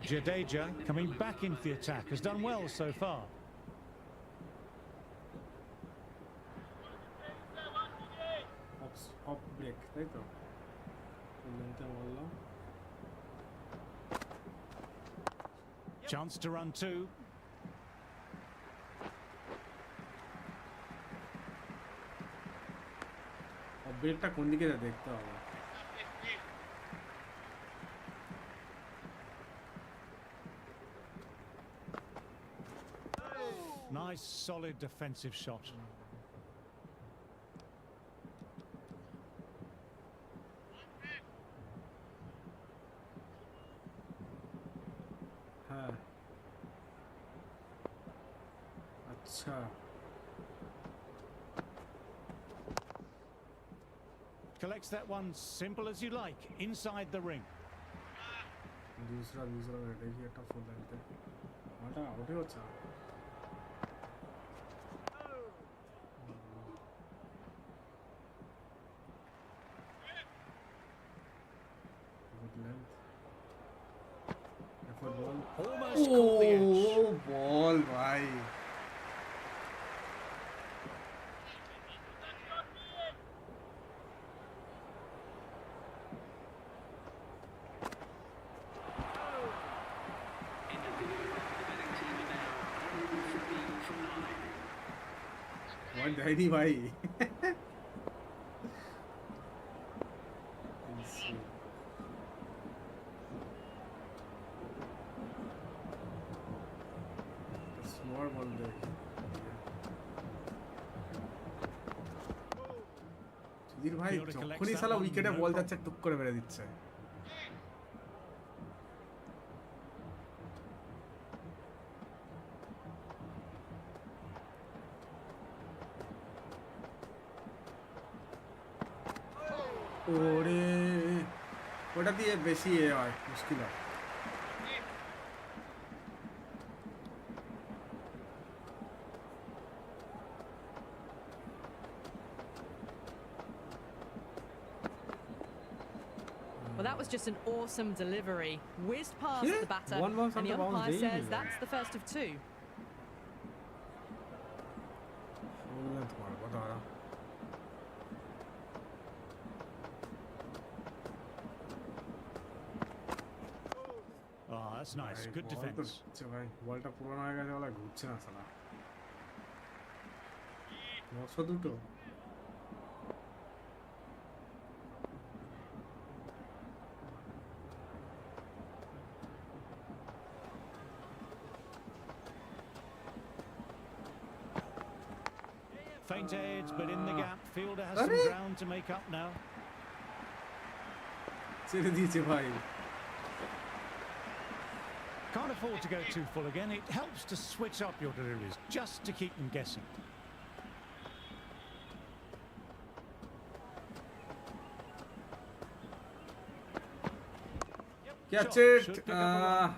S3: Jadeja coming back into the attack has done well so far.
S5: Off break তাই তো বলতে বললাম
S3: Chance to run two.
S5: Off ব্রেকটা কোন দিকে যা দেখতে হবে
S3: Nice solid defensive shot.
S5: হ্যাঁ আচ্ছা
S3: Collects that one simple as you like inside the ring.
S5: दूसरा देखिए टफ हो जाते माटा आउट ही होता good length effort ball
S3: Almost caught the edge.
S5: ओ बॉल भाई What did भाई Small ball there. সুধীর ভাই যখনই শালা উইকেটে বল যাচ্ছে টুক করে মেরে দিচ্ছে ওরে ওটা দিয়ে বেশি হয় মুশকিল হয়
S2: Well, that was just an awesome delivery. Whizzed past
S5: Yeah,
S2: the batter,
S5: one bounce
S2: and
S5: on
S2: the
S5: the bounce,
S2: umpire
S5: daily,
S2: says
S5: man.
S2: that's the first of two.
S5: বললেন তোমার কথা
S3: Oh, that's nice.
S5: ভাই,
S3: Good
S5: বল তো
S3: defense.
S5: ঘুরছে ভাই বলটা পুরনো হয়ে গেছে বলে ঘুরছে না শালা 902
S3: Faint edge, but in the gap, fielder has
S5: Arre!
S3: some ground to make up now.
S5: ছেড়ে দিয়েছে ভাই।
S3: Can't afford to go too full again. It helps to switch up your deliveries, just to keep them guessing.
S5: Catch
S3: Shot
S5: it!
S3: should pick up a run.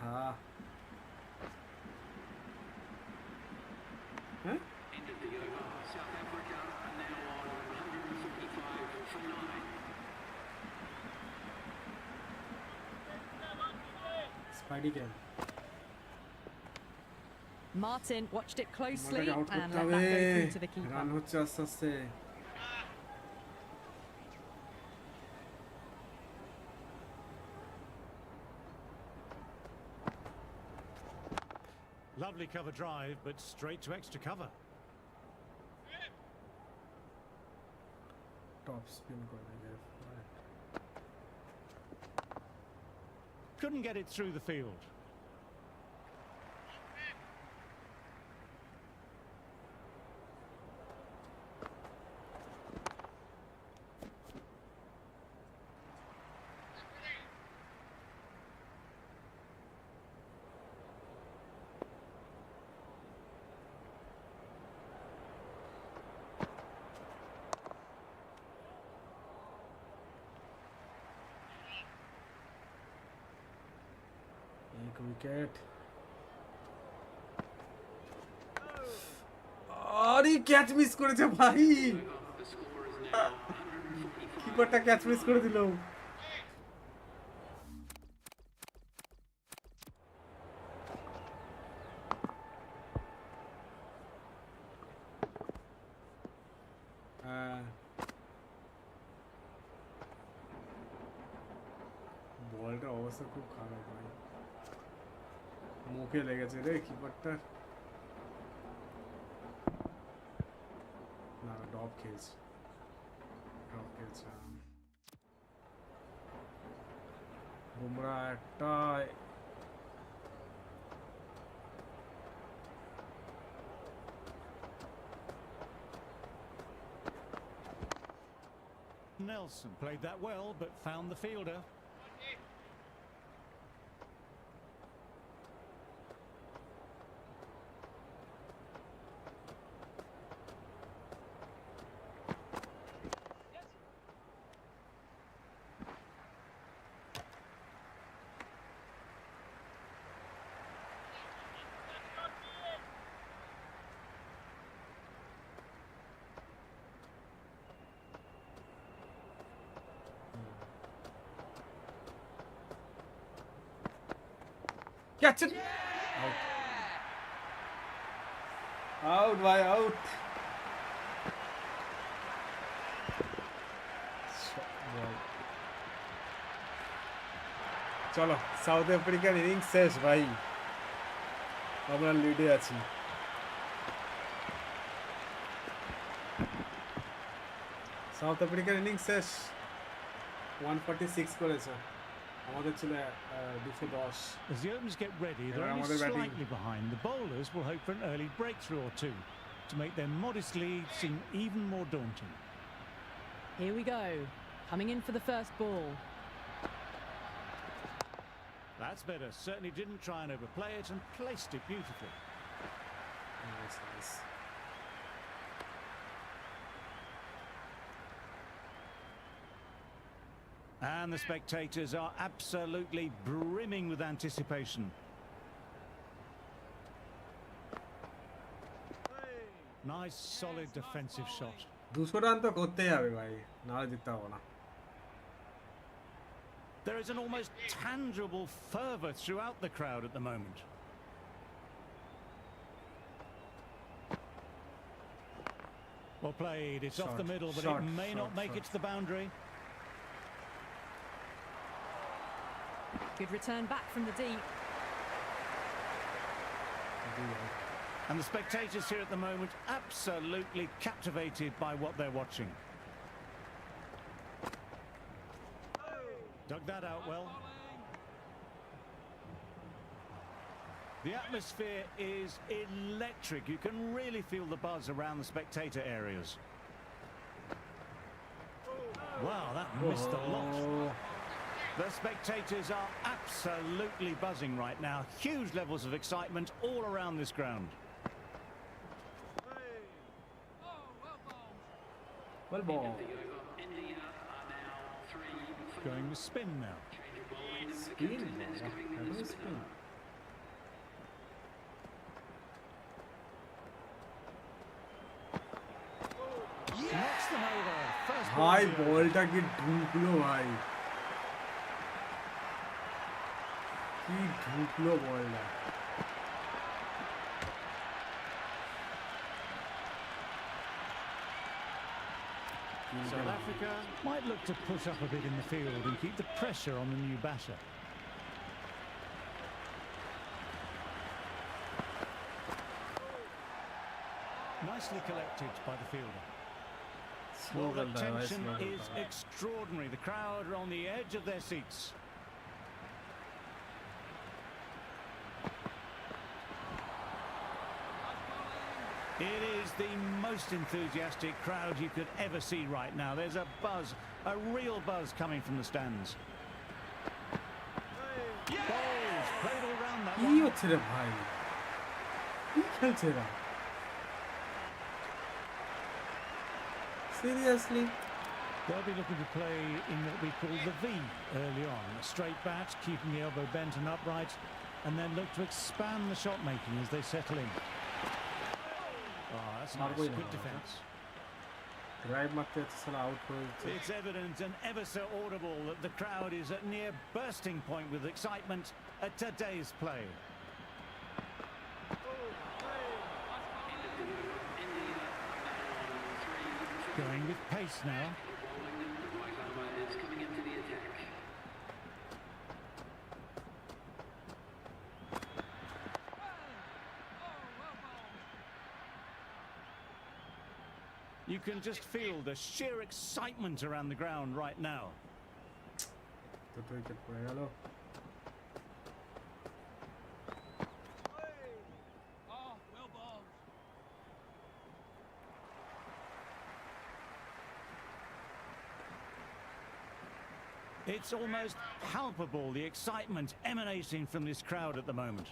S5: Huh?
S4: End of the over. South Africa are now on 145 for 9.
S5: Spidey cam.
S2: Martin watched it closely
S5: আমাদেরকে out
S2: and
S5: করতে
S2: let that go
S5: হবে।
S2: through to the keeper.
S5: Run হচ্ছে আস্তে আস্তে।
S3: Lovely cover drive, but straight to extra cover.
S5: Top spin করে দেবে।
S3: Couldn't get it through the field.
S5: एक wicket. আরে ক্যাচ মিস করেছে ভাই।
S4: The score is now 145.
S5: কিপারটা ক্যাচ মিস করে দিল। বলটার অবস্থা খুব খারাপ ভাই। মুখে লেগেছে রে কিপারটার। না ড্রপ খেয়েছে। বুমরা একটা
S3: Nelson played that well, but found the fielder.
S5: Catch it! Out. Out, boy, out. চলো সাউথ আফ্রিকার ইনিংস শেষ ভাই। আমরা লিডে আছি। সাউথ আফ্রিকার ইনিংস শেষ। 146 করেছে। আমাদের ছিল 210।
S3: As the openers get ready,
S5: Yeah,
S3: they're only
S5: আমাদের batting.
S3: slightly behind. The bowlers will hope for an early breakthrough or two to make their modest lead seem even more daunting.
S2: Here we go. Coming in for the first ball.
S3: That's better. Certainly didn't try and overplay it and placed it beautifully.
S5: Nice, nice.
S3: And the spectators are absolutely brimming with anticipation. Nice, solid defensive shot.
S5: 200 run তো করতেই হবে ভাই, নাহলে জিততে হবে না।
S3: There is an almost tangible fervour throughout the crowd at the moment. Well played. It's off the middle, but it may not make it to the boundary.
S2: Good return back from the deep.
S3: And the spectators here at the moment absolutely captivated by what they're watching. Dug that out well. The atmosphere is electric. You can really feel the buzz around the spectator areas. Wow, that missed a lot. The spectators are absolutely buzzing right now. Huge levels of excitement all around this ground.
S5: Well ball.
S3: Going with spin now.
S5: Spin. Spin.
S3: Knocks them over. First
S5: भाई
S3: ball.
S5: बॉलটা কি ঢুকলো ভাই কি ঢুকলো বলটা
S3: South Africa might look to push up a bit in the field and keep the pressure on the new batter. Nicely collected by the fielder. Well, the tension is extraordinary. The crowd are on the edge of their seats. It is the most enthusiastic crowd you could ever see right now. There's a buzz, a real buzz coming from the stands. Balls played all round that
S5: কি
S3: one.
S5: হচ্ছে রে ভাই কি খেলছে রা Seriously?
S3: They'll be looking to play in what we call the V early on. A straight bat, keeping the elbow bent and upright, and then look to expand the shot making as they settle in. Oh, that's nice. Good defence.
S5: Drive মারতে যাচ্ছে সালা out করে দিচ্ছে
S3: It's evident and ever so audible that the crowd is at near bursting point with excitement at today's play. Going with pace now. You can just feel the sheer excitement around the ground right now.
S5: দুটো wicket পড়ে গেল
S3: It's almost palpable, the excitement emanating from this crowd at the moment.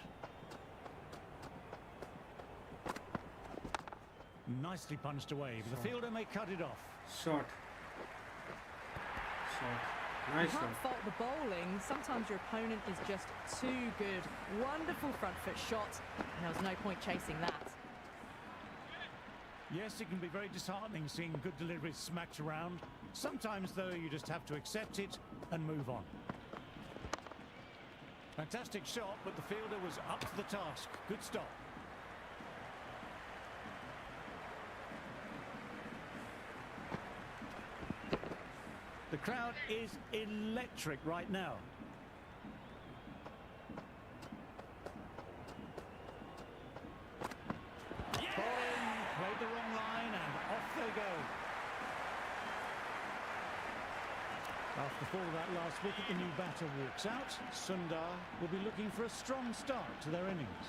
S3: Nicely punched away, but the fielder may cut it off.
S5: Shot
S2: You
S5: nice
S2: can't fault the bowling. Sometimes your opponent is just too good. Wonderful front foot shot, and there was no point chasing that.
S3: Yes, it can be very disheartening seeing good deliveries smacked around. Sometimes, though, you just have to accept it and move on. Fantastic shot, but the fielder was up to the task. Good stop. The crowd is electric right now. Bowling, played the wrong line, and off they go. After the fall of that last wicket, the new batter walks out. Sundar will be looking for a strong start to their innings.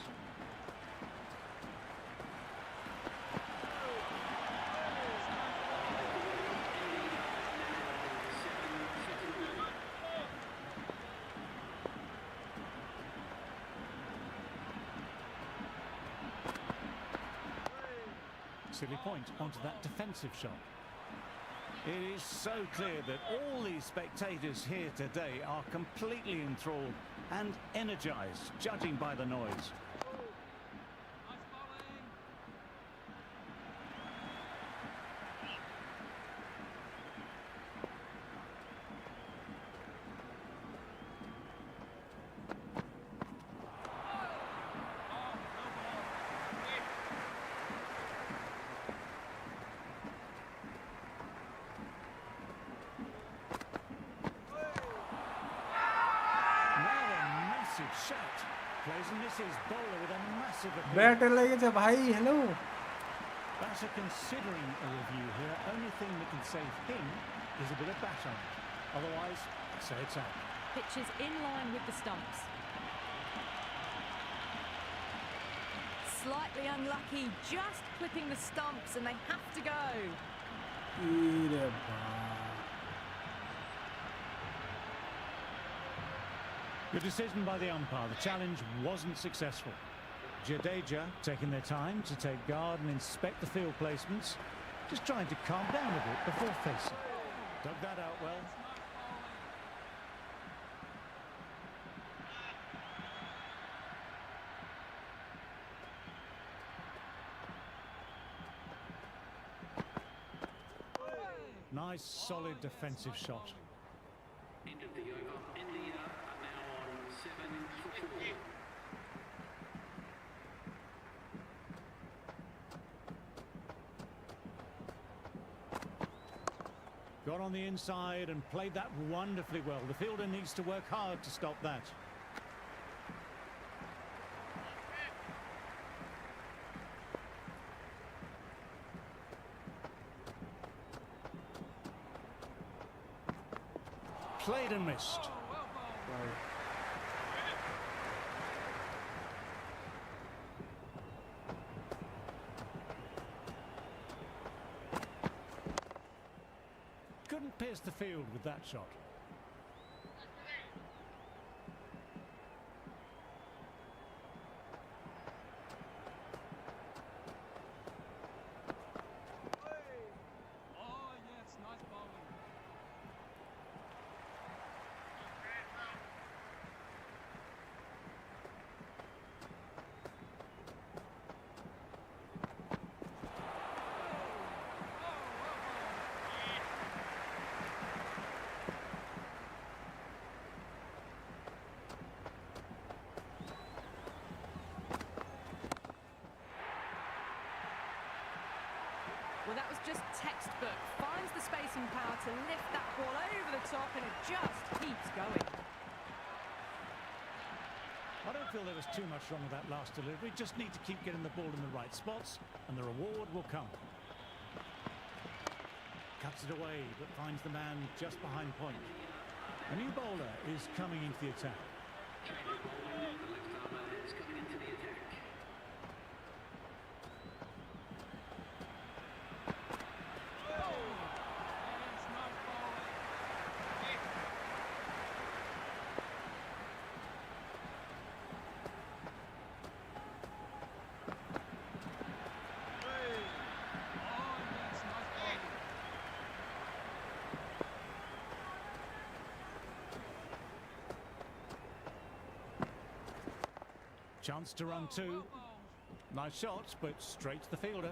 S3: Silly point onto that defensive shot. It is so clear that all these spectators here today are completely enthralled and energized, judging by the noise. Shot. Plays and misses. Bowler with a massive appeal.
S5: ব্যাটে লেগেছে ভাই hello
S3: Batter considering a review here. Only thing that can save him is a bit of bat on. Otherwise, say it's out.
S2: Pitch is in line with the stumps. slightly unlucky, just clipping the stumps, and they have to go.
S5: ইরে বাবা।
S3: Good decision by the umpire. The challenge wasn't successful. Jadeja taking their time to take guard and inspect the field placements, just trying to calm down a bit before facing. Dug that out well. Nice, solid defensive shot.
S4: End of the over. India are now on 7-4.
S3: Got on the inside and played that wonderfully well. The fielder needs to work hard to stop that. Played and missed. Couldn't pierce the field with that shot.
S2: Well, that was just textbook. Finds the space and power to lift that ball over the top, and it just keeps going.
S3: I don't feel there was too much wrong with that last delivery. Just need to keep getting the ball in the right spots, and the reward will come. Cuts it away, but finds the man just behind point. A new bowler is coming into the attack. Chance to run two. Nice shots, but straight to the fielder.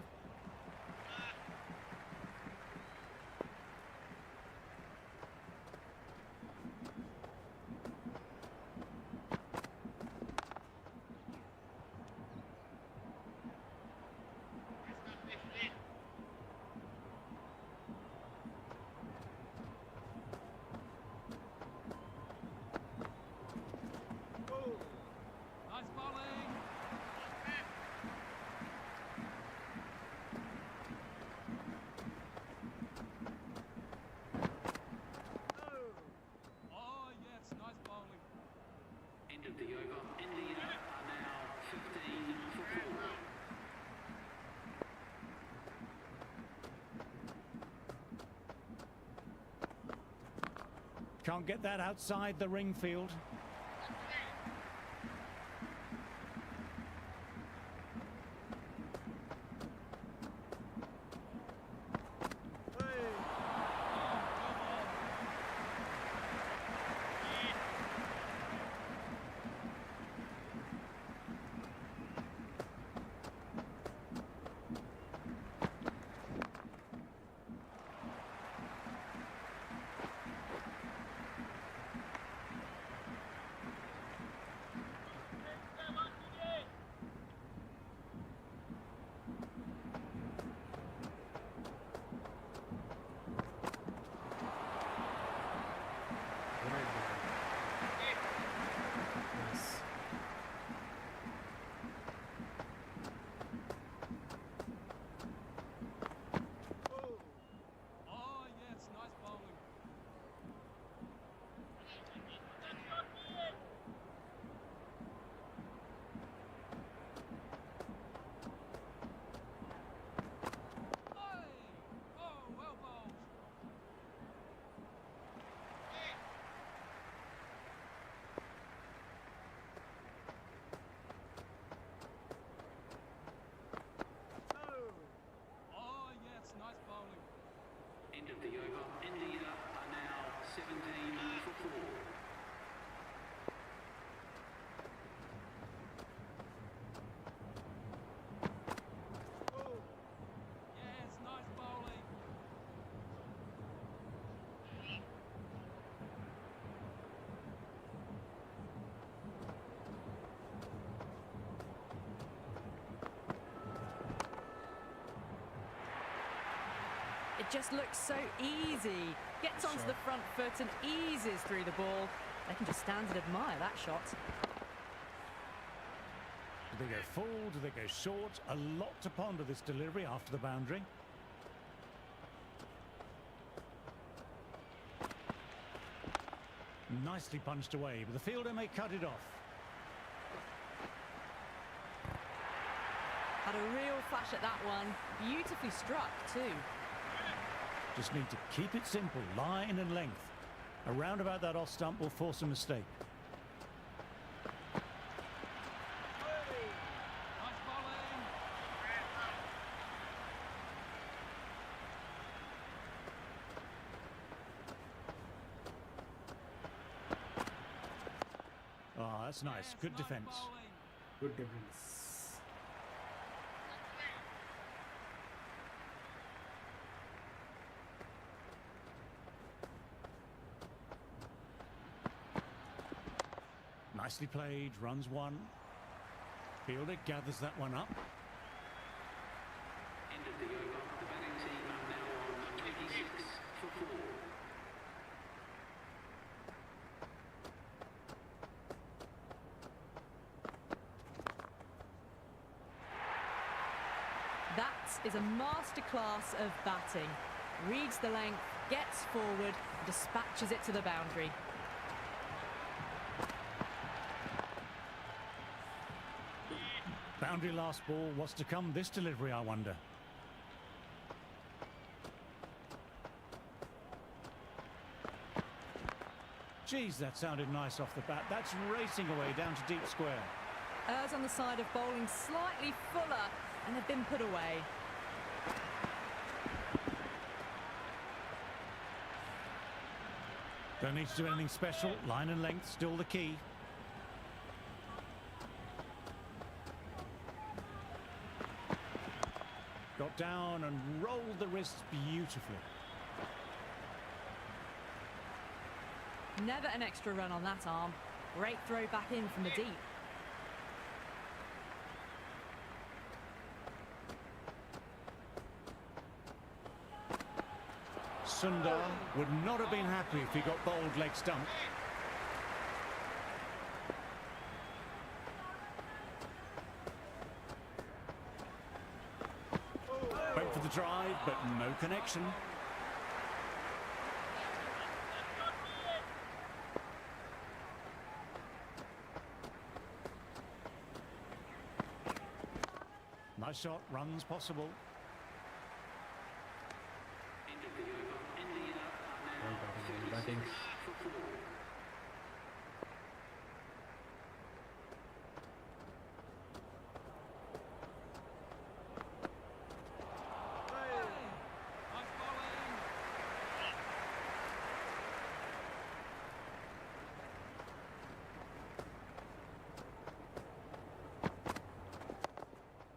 S4: End of the over. India are now 15-4.
S3: Can't get that outside the ring field.
S2: just looks so easy. Gets onto the front foot and eases through the ball. They can just stand and admire that shot.
S3: Do they go full? Do they go short? A lot to ponder this delivery after the boundary. Nicely punched away, but the fielder may cut it off.
S2: Had a real flash at that one. Beautifully struck too.
S3: Just need to keep it simple, line and length. Around about that off stump will force a mistake. Oh, that's nice. Good defence.
S5: Good difference.
S3: Nicely played, runs one. Fielder gathers that one up.
S4: End of the over. The batting team are now on 26 for 4.
S2: That is a masterclass of batting. Reads the length, gets forward, dispatches it to the boundary.
S3: Boundary last ball. What's to come this delivery, I wonder? Geez, that sounded nice off the bat. That's racing away down to deep square.
S2: Errs on the side of bowling slightly fuller, and they've been put away.
S3: Don't need to do anything special. Line and length still the key. Got down and rolled the wrists beautifully.
S2: Never an extra run on that arm. Great throw back in from the deep.
S3: Sundar would not have been happy if he got bowled leg stump. Went for the drive, but no connection. Nice shot, runs possible.
S4: End of the over. India are now
S5: Batting.
S4: 56 for 4.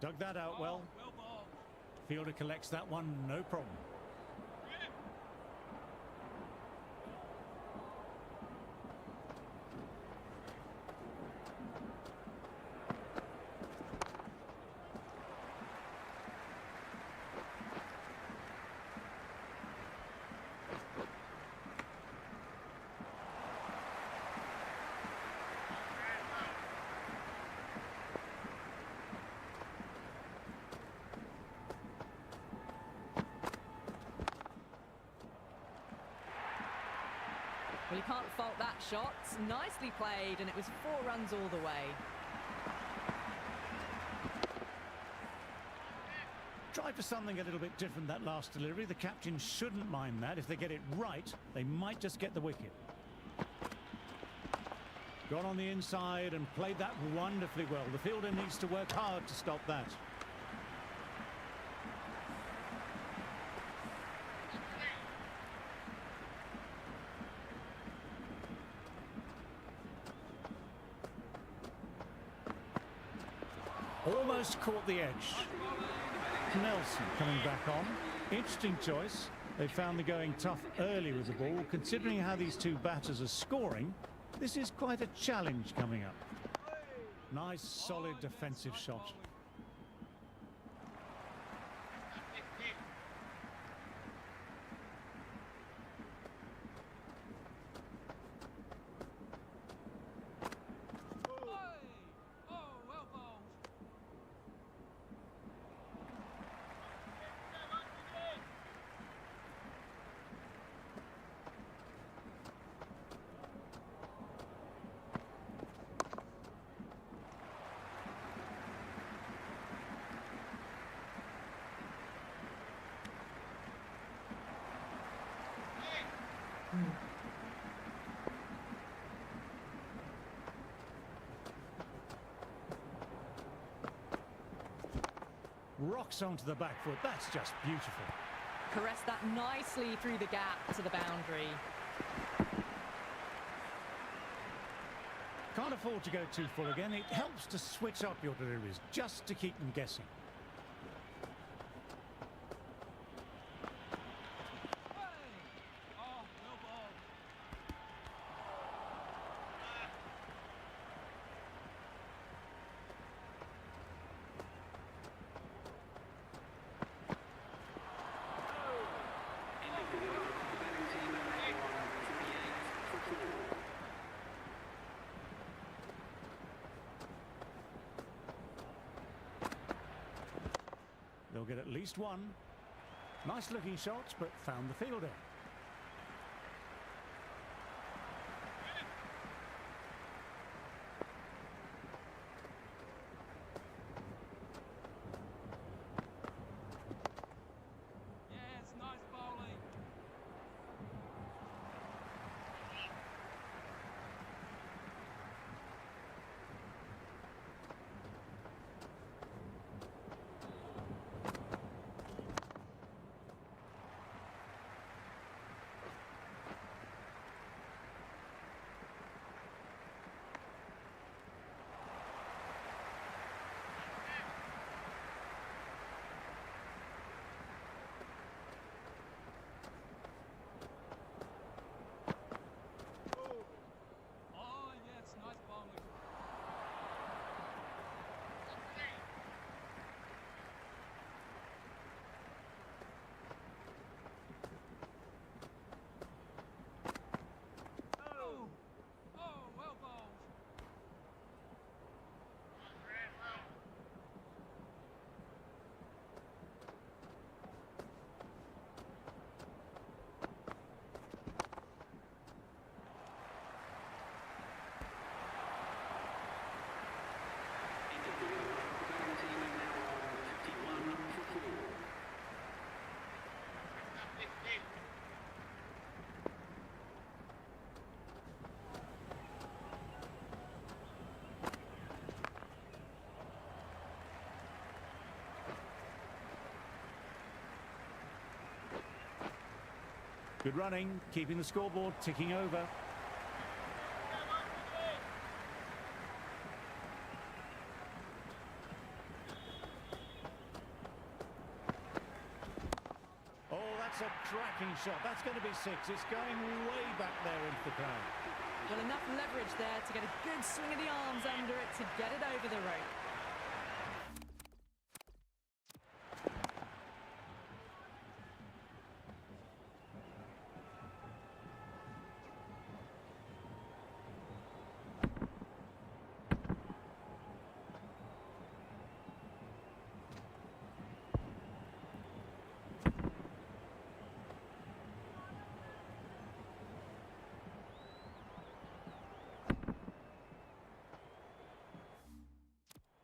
S3: Dug that out well. Fielder collects that one, no problem.
S2: Well, you can't fault that shot. Nicely played, and it was 4 runs all the way.
S3: Try for something a little bit different that last delivery. The captain shouldn't mind that. If they get it right, they might just get the wicket. Got on the inside and played that wonderfully well. The fielder needs to work hard to stop that. Almost caught the edge. Nelson coming back on. Interesting choice. They found the going tough early with the ball. Considering how these two batters are scoring, this is quite a challenge coming up. Nice, solid defensive shot. rocks onto the back foot. That's just beautiful.
S2: Caressed that nicely through the gap to the boundary.
S3: Can't afford to go too full again. It helps to switch up your deliveries just to keep them guessing. They'll get at least one. Nice looking shots, but found the fielder. Good running, keeping the scoreboard ticking over. Oh, that's a cracking shot. That's going to be 6. It's going way back there into the crowd.
S2: Well, enough leverage there to get a good swing of the arms under it to get it over the rope.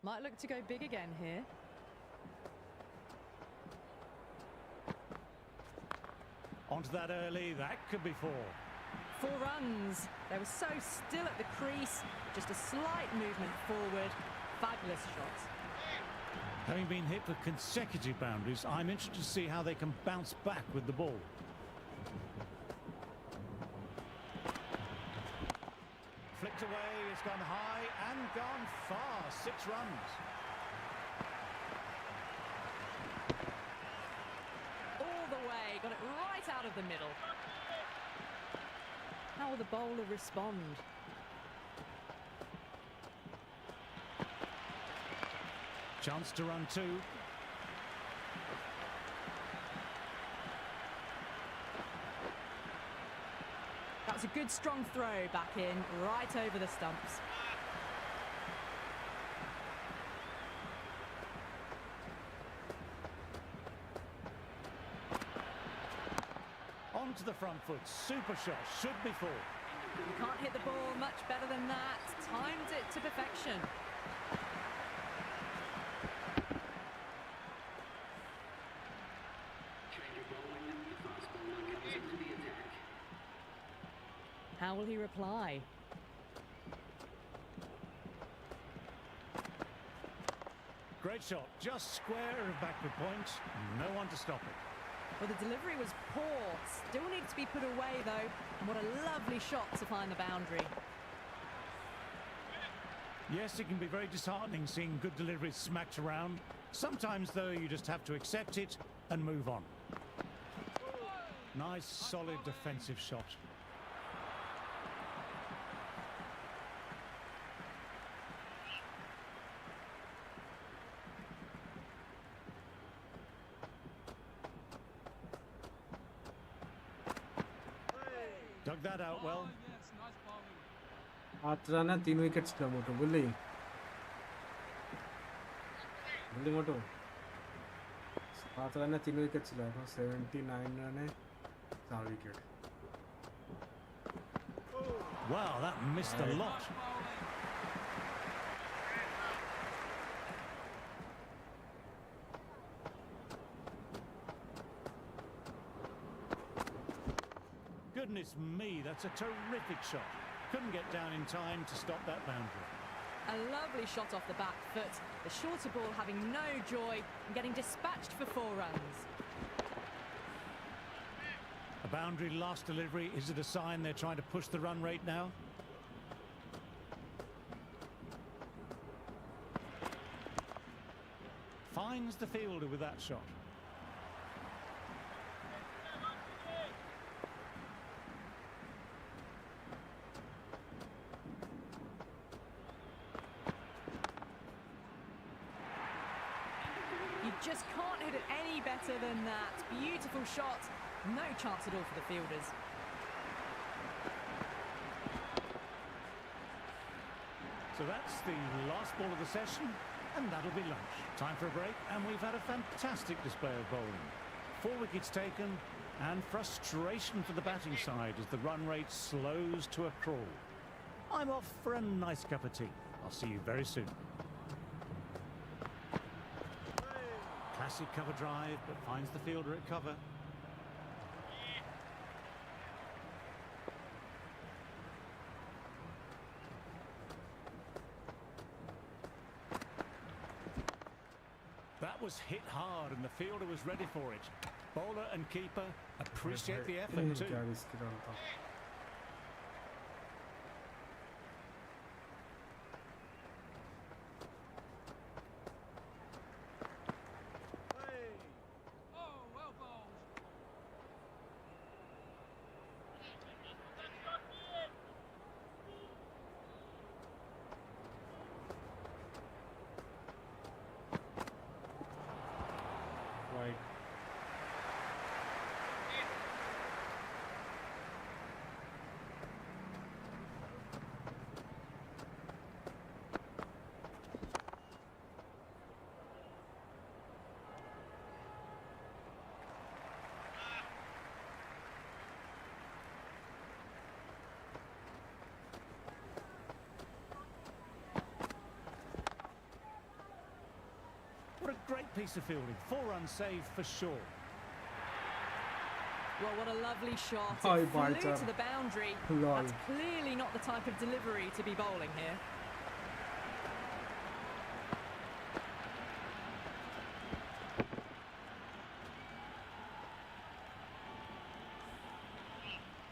S2: Might look to go big again here.
S3: Onto that early, that could be 4.
S2: 4 runs. They were so still at the crease. Just a slight movement forward. Fabulous shots.
S3: Having been hit for consecutive boundaries, I'm interested to see how they can bounce back with the ball. Flicked away, it's gone high and gone far. 6 runs.
S2: All the way, got it right out of the middle. How will the bowler respond?
S3: Chance to run 2.
S2: That was a good strong throw back in, right over the stumps.
S3: Onto the front foot, super shot, should be 4.
S2: You can't hit the ball much better than that. Timed it to perfection. How will he reply?
S3: Great shot, just square of backward point, no one to stop it.
S2: Well, the delivery was poor. Still needs to be put away, though. And what a lovely shot to find the boundary.
S3: Yes, it can be very disheartening seeing good deliveries smacked around. Sometimes, though, you just have to accept it and move on. Nice, solid defensive shot. Dug that out well.
S5: 8 রানে 3 wicket ছিল মোটো বুঝলি মোটো 7 রানে 3 wicket ছিল এখন 79 রানে 4 wicket
S3: Wow, that missed a lot. Goodness me, that's a terrific shot. Couldn't get down in time to stop that boundary.
S2: A lovely shot off the back foot. The shorter ball having no joy and getting dispatched for 4 runs.
S3: A boundary last delivery, is it a sign they're trying to push the run rate now? Finds the fielder with that shot.
S2: You just can't hit it any better than that. Beautiful shot. No chance at all for the fielders.
S3: So that's the last ball of the session, and that'll be lunch. Time for a break, and we've had a fantastic display of bowling. 4 wickets taken, and frustration for the batting side as the run rate slows to a crawl. I'm off for a nice cup of tea. I'll see you very soon. Classic cover drive, but finds the fielder at cover. That was hit hard and the fielder was ready for it. Bowler and keeper appreciate the effort too.
S5: क्या risk डालता Right.
S3: What a great piece of fielding. 4 runs saved for sure.
S2: Well, what a lovely shot.
S5: Hi,
S2: It flew
S5: Barter.
S2: to the boundary.
S5: Lol.
S2: That's clearly not the type of delivery to be bowling here.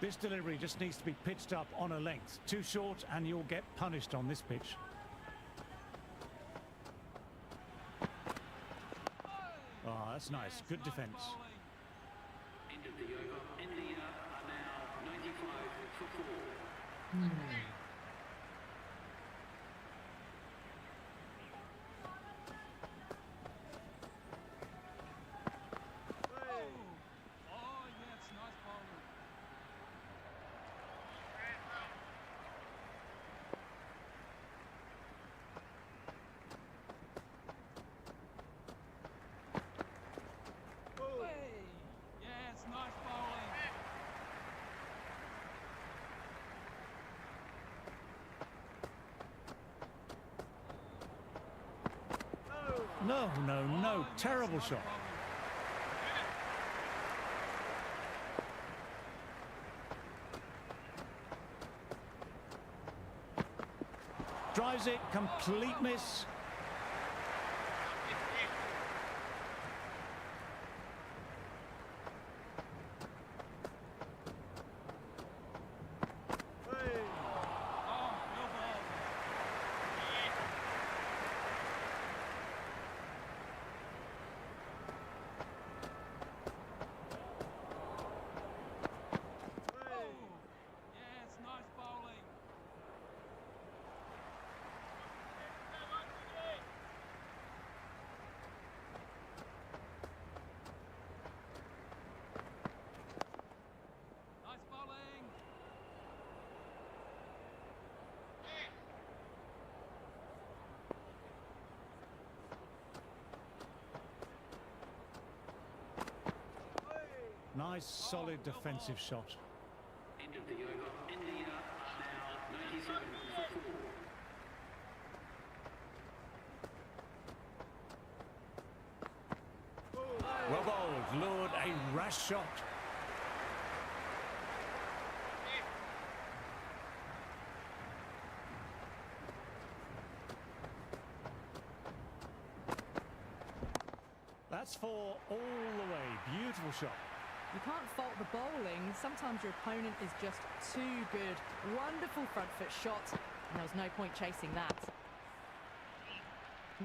S3: This delivery just needs to be pitched up on a length. Too short and you'll get punished on this pitch. Oh, that's nice. Good defence.
S4: End of the over. India are now 95 for 4.
S3: No, no, no. Terrible shot. Drives it. Complete miss. Nice, solid defensive shot.
S4: End of the over. India are now 97 for 4.
S3: Well bowled, lured a rash shot. That's 4 all the way. Beautiful shot.
S2: You can't fault the bowling. Sometimes your opponent is just too good. Wonderful front foot shot, and there was no point chasing that.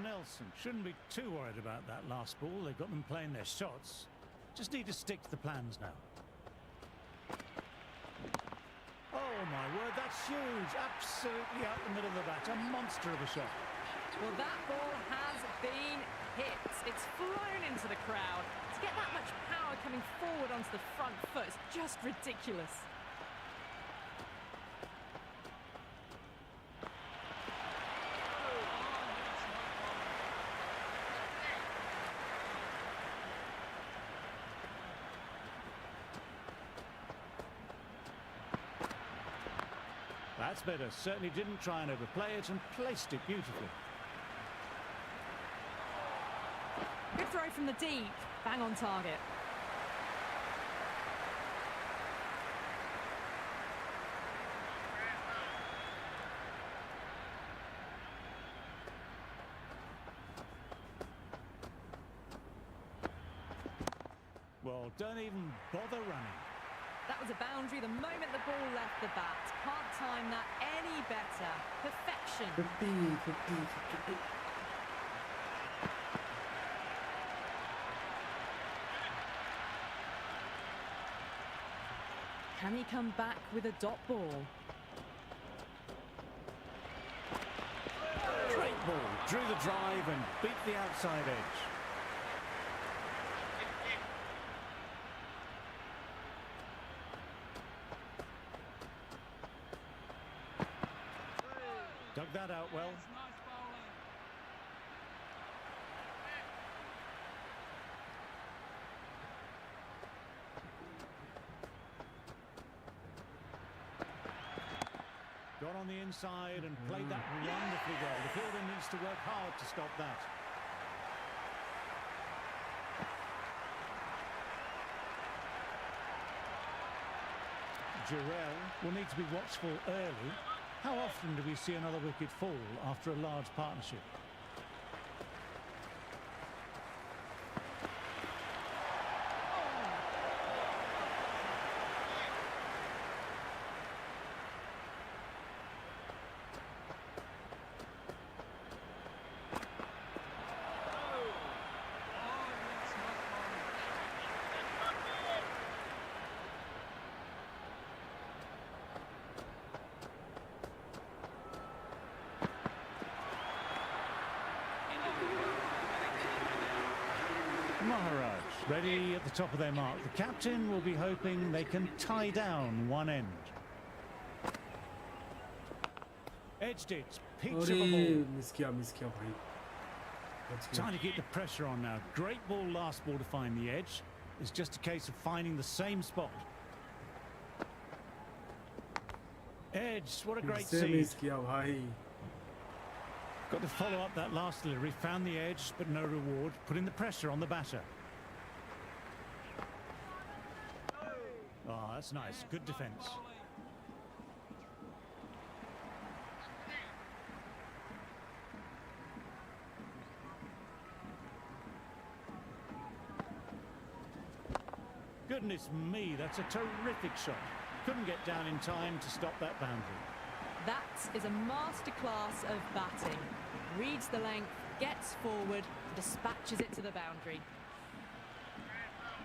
S3: Nelson shouldn't be too worried about that last ball. They've got them playing their shots. Just need to stick to the plans now. Oh my word, that's huge. Absolutely out the middle of the bat. A monster of a shot.
S2: Well, that ball has been hit. It's flown into the crowd. To get that much power coming forward onto the front foot is just ridiculous.
S3: That's better. Certainly didn't try and overplay it and placed it beautifully.
S2: Good throw from the deep. Bang on target.
S3: Well, don't even bother running.
S2: That was a boundary the moment the ball left the bat. Can't time that any better. Perfection.
S5: 50, 50, 52.
S2: Can he come back with a dot ball?
S3: Great ball. Drew the drive and beat the outside edge. Dug that out well. Got on the inside and played that wonderfully well. The fielder needs to work hard to stop that. Jarrell will need to be watchful early. How often do we see another wicket fall after a large partnership? Maharaj ready at the top of their mark. The captain will be hoping they can tie down one end. Edged it. Peaks of a ball.
S5: Miss किया भाई. That's good.
S3: Trying to get the pressure on now. Great ball last ball to find the edge. It's just a case of finding the same spot. Edge, what a great
S5: से
S3: seed.
S5: Miss किया भाई.
S3: Got to follow up that last delivery. Found the edge, but no reward. Putting the pressure on the batter. Oh, that's nice. Good defence. Goodness me, that's a terrific shot. Couldn't get down in time to stop that boundary.
S2: That is a masterclass of batting. Reads the length, gets forward, dispatches it to the boundary.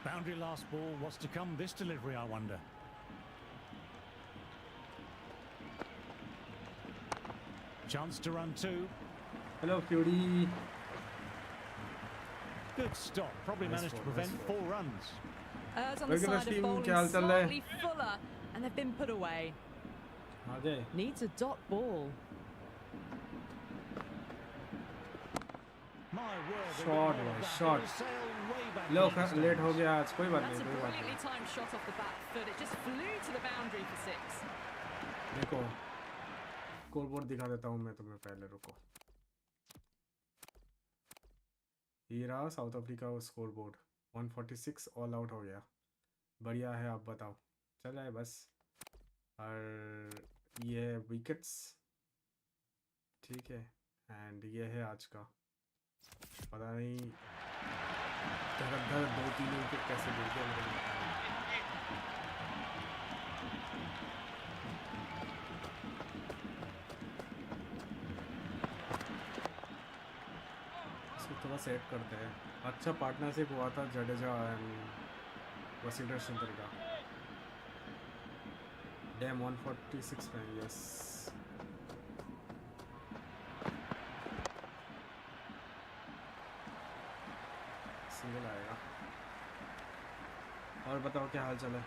S3: Boundary last ball. What's to come this delivery, I wonder? Chance to run two.
S5: Hello, Fury.
S3: Good stop. Probably
S5: Nice
S3: managed to
S5: ball,
S3: prevent
S5: nice
S3: 4 runs.
S2: Errs on the
S5: Look at the
S2: side of
S5: team,
S2: bowling
S5: क्या हाल चाल है?
S2: slightly fuller, and they've been put away.
S5: आ जाए.
S2: Needs a dot ball.
S3: My word.
S5: Shot,
S3: they've got all of
S5: boy,
S3: that.
S5: shot.
S3: It'll sail way back
S5: लो
S3: into the
S5: लेट हो
S3: stands.
S5: गया आज कोई बात
S2: That's
S5: नहीं
S2: a
S5: कोई बात
S2: brilliantly
S5: नहीं
S2: timed shot off the back foot. It just flew to the boundary for 6.
S5: देखो स्कोरबोर्ड दिखा देता हूँ मैं तुम्हें पहले रुको ये रहा साउथ अफ्रीका का स्कोरबोर्ड 146 ऑल आउट हो गया बढ़िया है आप बताओ चल है बस और ये विकेट्स ठीक है एंड ये है आज का पता नहीं धड़धड़ 2-3 विकेट कैसे गिर गए मेरे को पता नहीं इसको थोड़ा सेट करते हैं अच्छा पार्टनरशिप हुआ था जडेजा एंड वसींदर सुंदर का डैम 146 में यस सिंगल आएगा और बताओ क्या हाल चाल है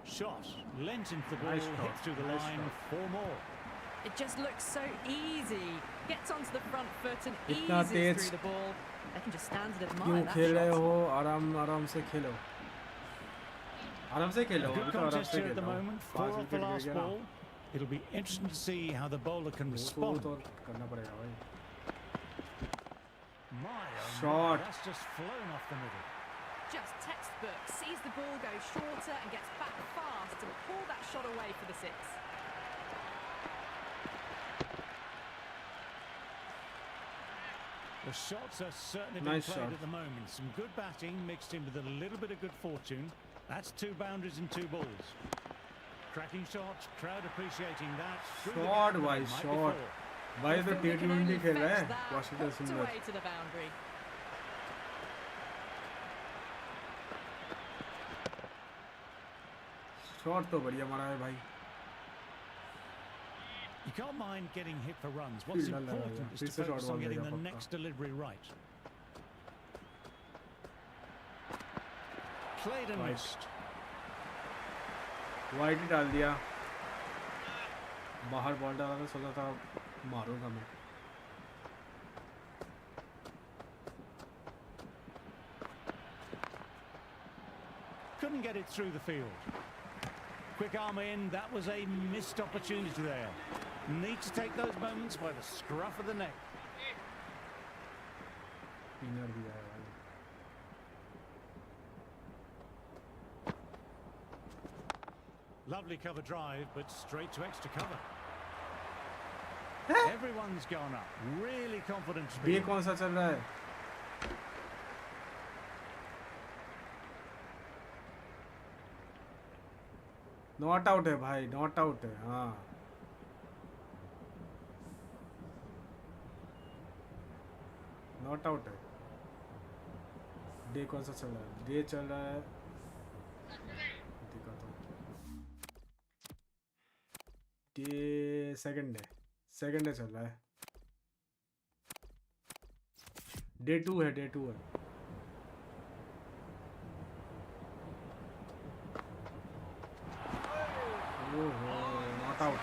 S3: Shot lent into the ball,
S5: Nice
S3: hit
S5: shot,
S3: through the
S5: nice
S3: line,
S5: shot.
S3: 4 more.
S2: It just looks so easy. Gets onto the front foot and
S5: इतना
S2: eases
S5: Tej
S2: through the ball. They can just stand and
S5: क्यों
S2: admire that
S5: खेल रहे
S2: shot.
S5: हो आराम से खेलो आराम से खेलो
S3: A
S5: अभी
S3: good
S5: तो आराम
S3: contest
S5: से
S3: here at the
S5: Khelo
S3: moment. 4
S5: 5
S3: off the
S5: wicket गिर
S3: last
S5: गया ना
S3: ball. It'll be interesting to see how the bowler can
S5: उसको
S3: respond.
S5: तो करना पड़ेगा भाई
S3: My, oh
S5: Shot.
S3: my, that's just flown off the middle.
S2: Just textbook. Sees the ball go shorter and gets back fast to pull that shot away for the 6.
S3: The shots are certainly
S5: Nice
S3: being played
S5: shot.
S3: at the moment. Some good batting mixed in with a little bit of good fortune. That's 2 boundaries and 2 balls. Cracking shot, crowd appreciating that. Through the
S5: shot
S3: gap, but
S5: भाई
S3: it might be
S5: shot
S3: four.
S5: भाई
S2: The
S5: तो
S2: fielder can only
S5: T20 खेल रहा
S2: fetch
S5: है
S2: that,
S5: Washington
S2: hooked
S5: सुंदर
S2: away to the boundary.
S5: Shot तो बढ़िया मारा है भाई
S3: You can't mind getting hit for runs. What's
S5: Fielder लगा
S3: important
S5: दिया,
S3: is
S5: फिर
S3: to
S5: से short
S3: focus
S5: ball
S3: on getting
S5: देगा
S3: the
S5: पक्का।
S3: next delivery right. Played and
S5: Right.
S3: missed.
S5: Wide ही डाल दिया बाहर बॉल डाला था सोचा था मारूंगा मैं
S3: Couldn't get it through the field. Quick arm in, that was a missed opportunity there. Need to take those moments by the scruff of the neck.
S5: Spinner भी आया भाई
S3: Lovely cover drive, but straight to extra cover. Everyone's gone up. Really confident
S5: ये
S3: speed.
S5: कौन सा चल रहा है not out है भाई नॉट आउट है हाँ नॉट आउट है डे कौन सा चल रहा है डे चल रहा है दिखाता हूँ डे सेकंड डे चल रहा है डे 2 है ओहो नॉट आउट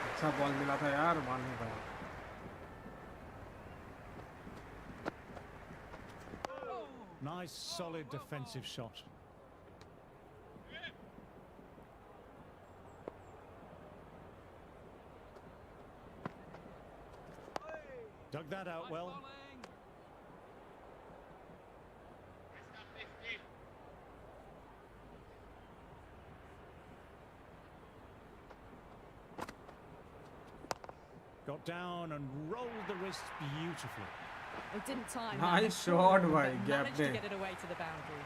S5: अच्छा बॉल मिला था यार मार नहीं पाया
S3: Nice, solid defensive shot. Dug that out well. Got down and rolled the wrists beautifully.
S2: Oh, didn't time.
S5: Nice
S2: that
S5: shot,
S2: but
S5: bhai, gap
S2: managed to
S5: mein.
S2: get it away to the boundary.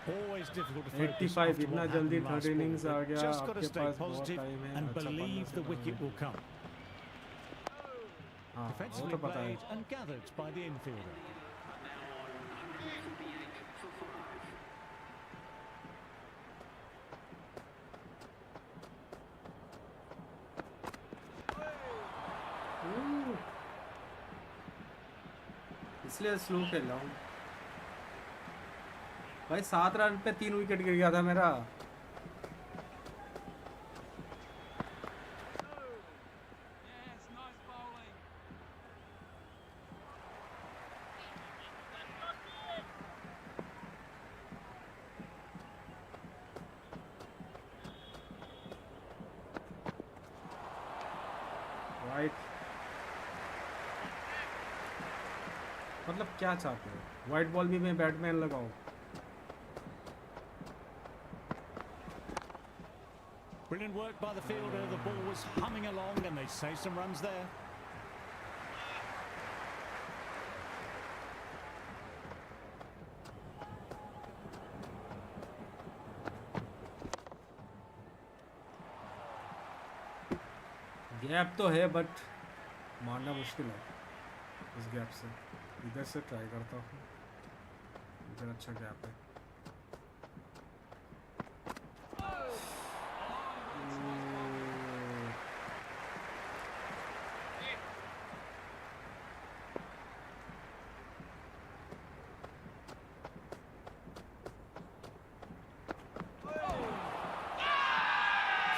S3: Always difficult to focus
S5: 85
S3: after
S5: इतना
S3: what
S5: जल्दी
S3: happened last
S5: 30 innings
S3: ball,
S5: uh
S3: but
S5: गया
S3: just got to
S5: आपके
S3: stay
S5: पास बहुत
S3: positive
S5: time है
S3: and
S5: अच्छा
S3: believe the
S5: partnership
S3: wicket will come.
S5: हाँ वो
S3: Defensively
S5: तो पता है
S3: played and gathered by the infielder.
S5: इसलिए स्लो खेल रहा हूँ भाई। 7 रन पे 3 विकेट गिर गया था मेरा। राइट, मतलब क्या चाहते हो? वाइट बॉल भी मैं बैटमैन लगाऊं?
S3: Brilliant work by the fielder. The ball was humming along and they save some runs there.
S5: Gap तो है बट मारना मुश्किल है इस गैप से। इधर से ट्राई करता हूँ, इधर अच्छा गैप है।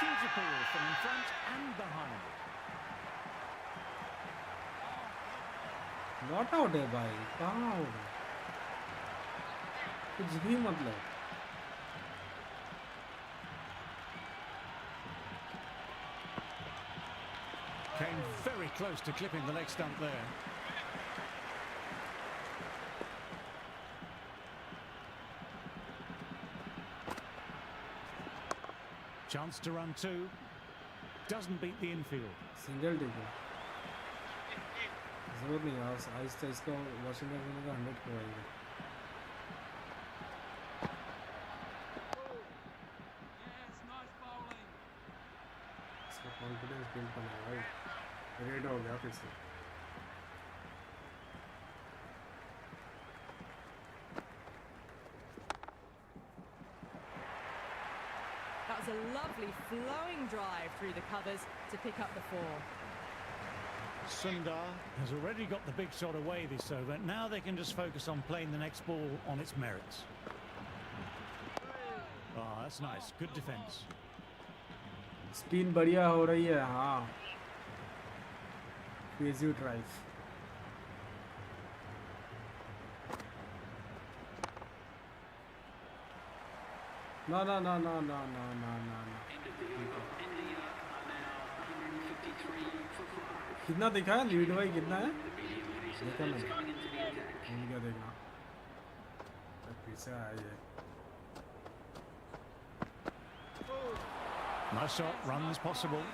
S3: Huge appeal from in front and behind.
S5: Not out है भाई, कहाँ आउट है? कुछ भी मतलब।
S3: Came very close to clipping the leg stump there. Chance to run two. Doesn't beat the infield.
S5: Single ठीक है, जरूरत नहीं यार। आहिस्ता इसका वाशिंगटन का 100 करवाएंगे। इसका कॉन्फिडेंस बिल्ड करना है भाई। रेड हो गया फिर से।
S2: That was a lovely flowing drive through the covers to pick up the 4.
S3: Sundar has already got the big shot away this over. Now they can just focus on playing the next ball on its merits. Ah, that's nice. Good defense.
S5: Spin बढ़िया हो रही है। हाँ, crazy drive. ना ना ना ना ना ना ना ना ना। कितना दिखा है लीड भाई? कितना है देखा मैंने? भूल गया देखना। फिर से आया ये।
S3: Nice shot. Runs possible.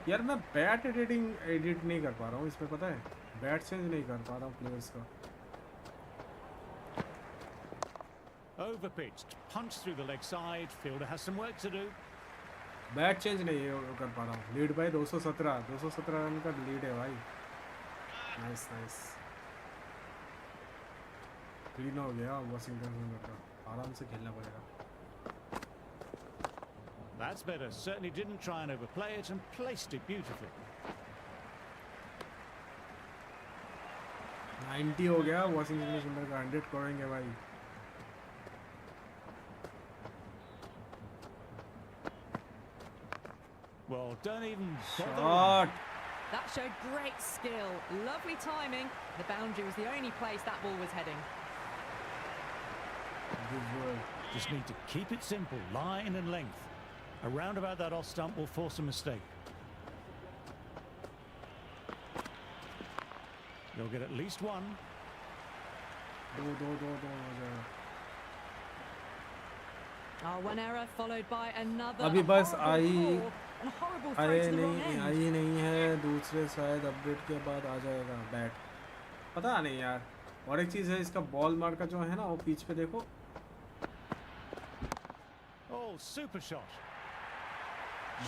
S5: यार मैं बैट एडिट नहीं कर पा रहा हूँ इसमें, पता है? बैट चेंज नहीं कर पा रहा हूँ प्लेयर्स का।
S3: Overpitched. Punch through the leg side. Fielder has some work to do.
S5: Bat change नहीं कर पा रहा हूँ। लीड भाई 217 रन का लीड है भाई। Nice nice. 3 हो गया वाशिंगटन का। आराम से खेलना पड़ेगा।
S3: That's better. Certainly didn't try and overplay it and placed it beautifully.
S5: 90 हो गया वाशिंगटन का। 100 करेंगे भाई।
S3: Well, don't even bother.
S5: Shot.
S2: That showed great skill. Lovely timing. The boundary was the only place that ball was heading.
S5: Good work.
S3: Just need to keep it simple. Line and length. Around about that off stump will force a mistake. You'll get at least one.
S5: दो हो जाएगा।
S2: One error followed by another.
S5: अभी बस
S2: horrible
S5: I
S2: call and horrible throw to the wrong end.
S5: आई नहीं है। दूसरे शायद update के बाद आ जाएगा बैट, पता नहीं यार। और एक चीज़ है, इसका बॉल मार का जो है ना, वो पिच पे देखो।
S3: Oh, super shot.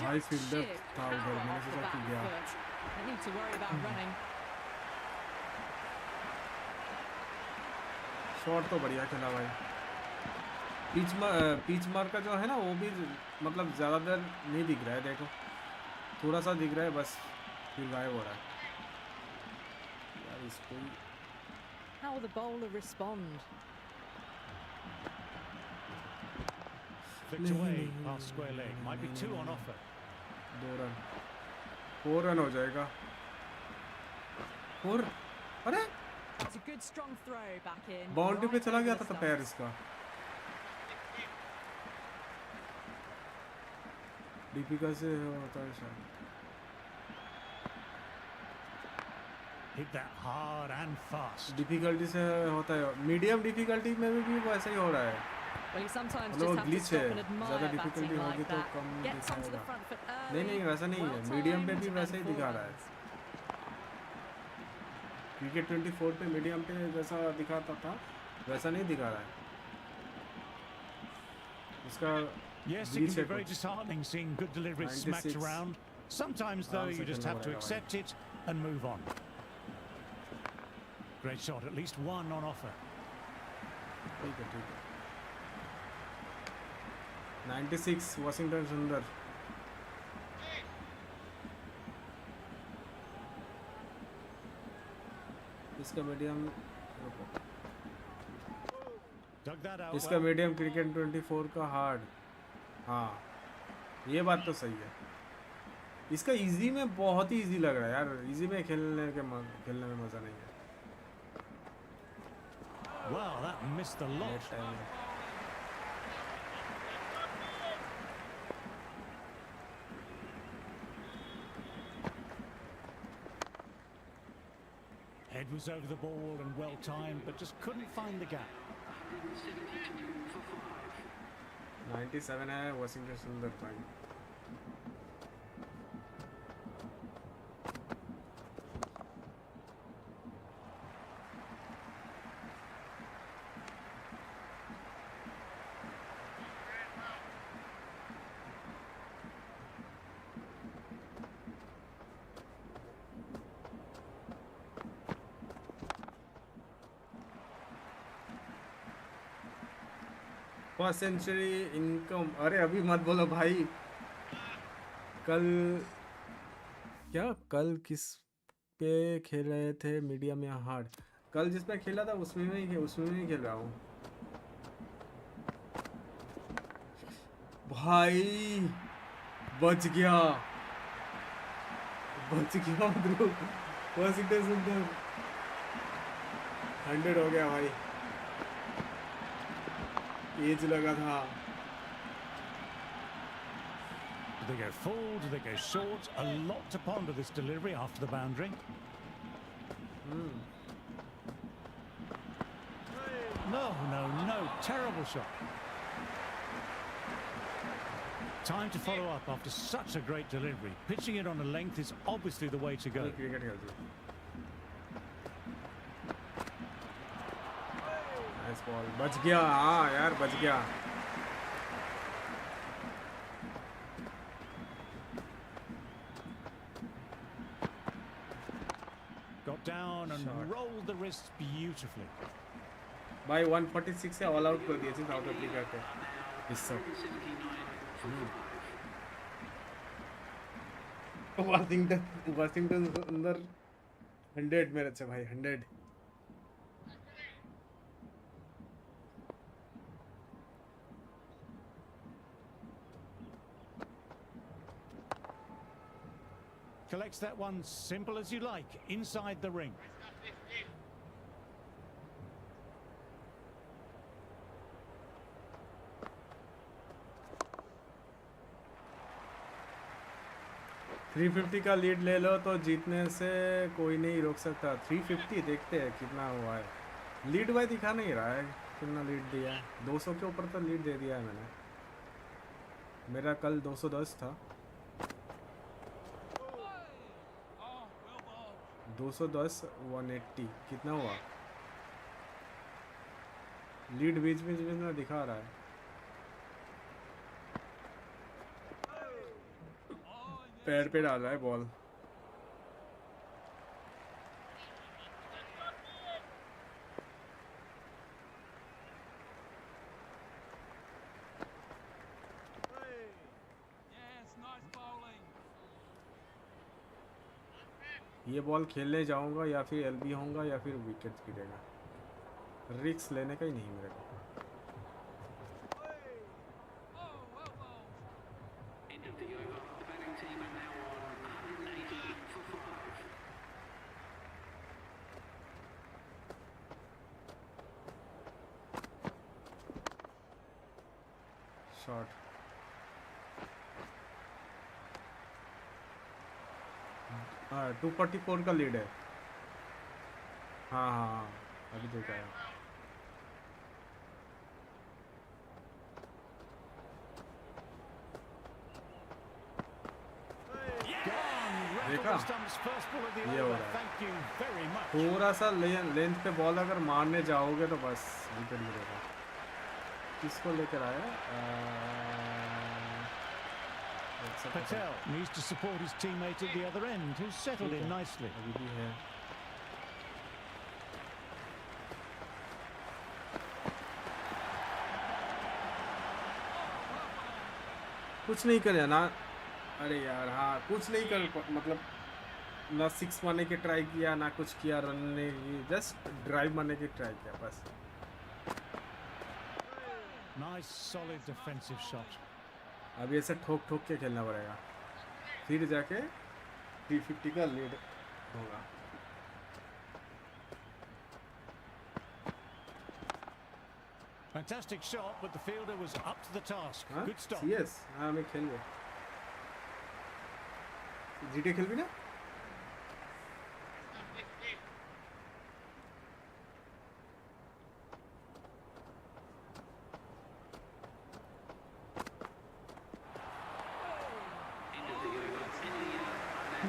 S5: भाई
S2: Just
S5: फील्डर
S2: sheer
S5: था उधर,
S2: power
S5: मैंने
S2: off the
S5: सोचा कि
S2: back
S5: गया।
S2: foot. Don't need to worry about running.
S5: Shot तो बढ़िया खेला भाई। पिच मार का जो है ना, वो भी मतलब ज़्यादा देर नहीं दिख रहा है। देखो थोड़ा सा दिख रहा है बस। फिर गायब हो रहा है यार इसको ही
S2: How will the bowler respond?
S3: Flicked away past square leg. Might be 2 on offer.
S5: 2 run 4 run हो जाएगा 4 अरे
S2: It's a good strong throw back in.
S5: Boundary पे
S2: right
S5: चला
S2: over
S5: गया
S2: the
S5: था तो पैर
S2: stumps.
S5: इसका दीपिका से होता है शायद
S3: Hit that hard and fast.
S5: Difficulty से होता है मीडियम डिफिकल्टी में भी वैसा ही हो रहा है
S2: Well, you sometimes
S5: hello
S2: just have to
S5: glitch
S2: stop
S5: है
S2: and admire
S5: ज़्यादा
S2: batting
S5: डिफिकल्टी होगी
S2: like
S5: तो
S2: that.
S5: Come
S2: Gets onto the
S5: दिखाएगा
S2: front foot
S5: नहीं
S2: early.
S5: नहीं वैसा नहीं है
S2: well
S5: मीडियम पे
S2: timed
S5: भी वैसा ही
S2: and
S5: दिखा रहा है
S2: forwards.
S5: क्रिकेट 24 पे मीडियम पे जैसा दिखाता था वैसा नहीं दिखा रहा है इसका
S3: Yes, it
S5: ग्लिच
S3: can
S5: है
S3: be very
S5: कुछ
S3: disheartening seeing good deliveries smacked
S5: 96.
S3: around. Sometimes, though,
S5: आराम से
S3: you just
S5: खेलना
S3: have to
S5: पड़ेगा
S3: accept it and move on. Great shot, at least 1 on offer.
S5: भाई ठीक है 96 वाशिंगटन सुंदर इसका मीडियम
S3: Dug that out.
S5: इसका
S3: well.
S5: मीडियम क्रिकेट 24 का हार्ड हाँ ये बात तो सही है इसका इजी में बहुत ही इजी लग रहा है यार इजी में खेलने में मज़ा नहीं है
S3: Well, that missed the lot.
S5: Net time में
S3: Head was over the ball and well timed, but just couldn't find the gap.
S5: 97 है वाशिंगटन सुंदर भाई फर्स्ट सेंचुरी इनकम अरे अभी मत बोलो भाई कल क्या कल किस पे खेल रहे थे मीडियम या हार्ड कल जिस पे खेला था उसमें ही खेल रहा हूँ भाई बच गया ध्रुव वाशिंगटन सुंदर 100 हो गया भाई एज लगा था
S3: Do they go full? Do they go short? A lot to ponder this delivery after the boundary. No. Terrible shot. Time to follow up after such a great delivery. Pitching it on a length is obviously the way to go.
S5: Cricket खेलते nice ball बच गया हाँ यार बच गया
S3: Got down and
S5: Shot.
S3: rolled the wrists beautifully.
S5: भाई 146 से all out कर दिए थे साउथ अफ्रीका के इस सब वाशिंगटन अंदर 100 मेरे से भाई 100
S3: Collects that one simple as you like, inside the ring.
S5: Three 350 का लीड ले लो तो जीतने से कोई नहीं रोक सकता 350 देखते हैं कितना हुआ है लीड भाई दिखा नहीं रहा है कितना लीड दिया है 200 के ऊपर तो लीड दे दिया है मैंने मेरा कल 210 था 210 180 कितना हुआ लीड बीच में दिखा रहा है पैर पे डाला है बॉल
S4: Yes, nice bowling.
S5: ये बॉल खेलने जाऊंगा या फिर एलबी होऊंगा या फिर विकेट गिरेगा, रिस्क लेने का ही नहीं मेरे को।
S4: End of the over. The batting team are now on 180 for 5.
S5: Shot, 244 का लीड है। हाँ हाँ हाँ, अभी देखा है। देखा, ये हो रहा है। थोड़ा सा लेंथ पे बॉल अगर मारने जाओगे तो बस विकेट गिरेगा। किसको लेकर आया?
S3: Patel needs to support his teammate at the other end, who's settled in nicely.
S5: अभी भी है। कुछ नहीं करे ना, अरे यार हाँ कुछ नहीं कर, मतलब ना 6 मारने की ट्राई किया ना कुछ किया, रन ने जस्ट ड्राइव मारने की ट्राई किया बस।
S3: Nice solid defensive shot.
S5: अब ऐसे ठोक ठोक के खेलना पड़ेगा, फिर जाके 350 का लीड होगा।
S3: Fantastic shot, but the fielder was up to the task.
S5: हाँ?
S3: Good stop.
S5: CS हाँ मैं खेल गया। जीटी खेल भी ना?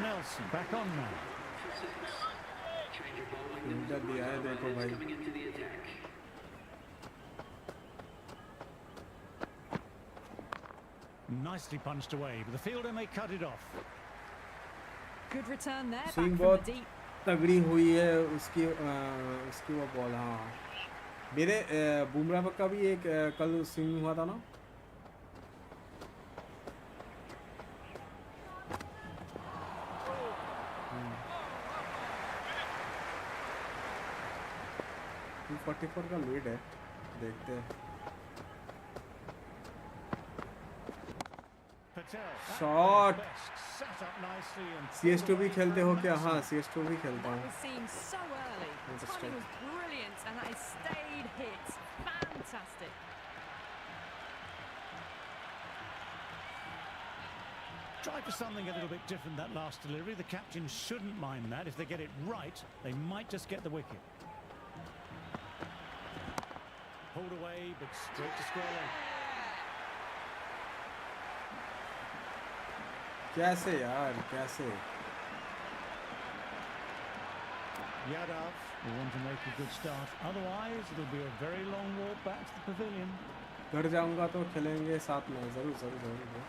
S3: Nelson back on now.
S5: इधर दिया है देखो भाई।
S4: Coming into the attack.
S3: Nicely punched away, but the fielder may cut it off.
S2: Good return there, back
S5: Swing
S2: from
S5: बहुत
S2: the deep.
S5: तगड़ी हुई है उसकी वो बॉल। हाँ मेरे बुमराह का भी एक कल स्विंग हुआ था ना। टू 44 का लीड है, देखते हैं। शॉट, CS2 भी खेलते हो क्या? हाँ CS2 भी खेलता
S2: That
S5: हूँ।
S2: was seen so early. The
S5: Interesting.
S2: timing was brilliant, and that has stayed hit. Fantastic.
S3: Try for something a little bit different that last delivery. The captain shouldn't mind that. If they get it right, they might just get the wicket. Pulled away, but straight to square leg.
S5: कैसे यार, कैसे?
S3: Yadav will want to make a good start. Otherwise, it'll be a very long walk back to the pavilion.
S5: घर जाऊंगा तो खेलेंगे साथ में, जरूर जरूर जरूर।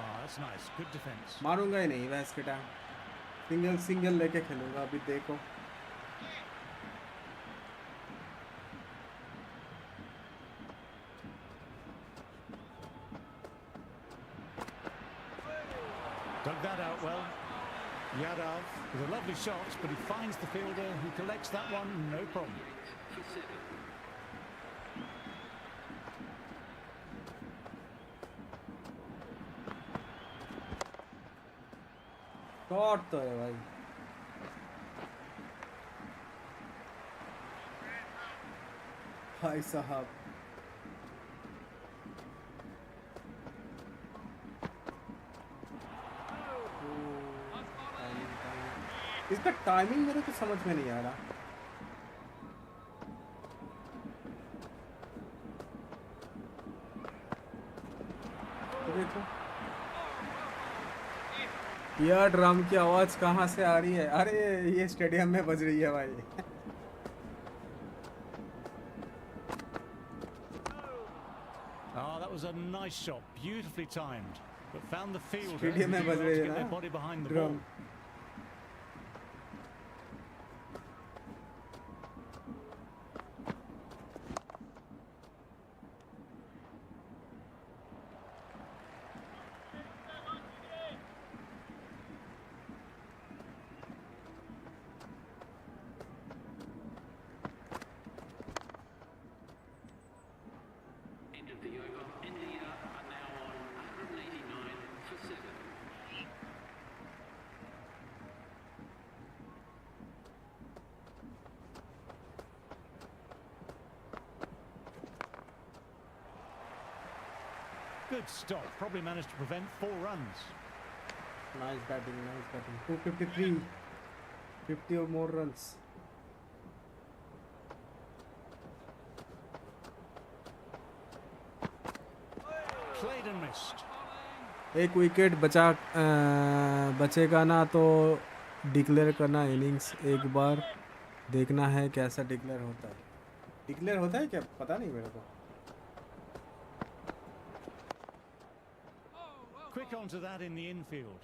S3: Oh, that's nice. Good defence.
S5: मारूंगा ही नहीं वैस के टाइम, सिंगल सिंगल लेके खेलूंगा। अभी देखो
S3: Dug that out well. Yadav with a lovely shot, but he finds the fielder who collects that one, no problem.
S5: Shot तो है भाई। भाई साहब इसका टाइमिंग मेरे को समझ में नहीं आ रहा। तो देखो यार, ड्रम की आवाज कहाँ से आ रही है? अरे ये स्टेडियम में बज रही है भाई।
S3: Oh, that was a nice shot, beautifully timed, but found the fielder who
S5: stadium में
S3: did
S5: बज
S3: well
S5: रही
S3: to
S5: है
S3: get their
S5: ना
S3: body behind the
S5: drum.
S3: ball.
S4: the over. India are now on 189 for 7.
S3: Good stop. Probably managed to prevent 4 runs.
S5: Nice batting, nice batting. 253, 50 or more runs.
S3: Played and missed.
S5: एक wicket बचेगा ना तो declare करना innings एक बार देखना है कैसा declare होता है। डिक्लेयर होता है क्या पता नहीं मेरे को।
S3: Quick onto that in the infield.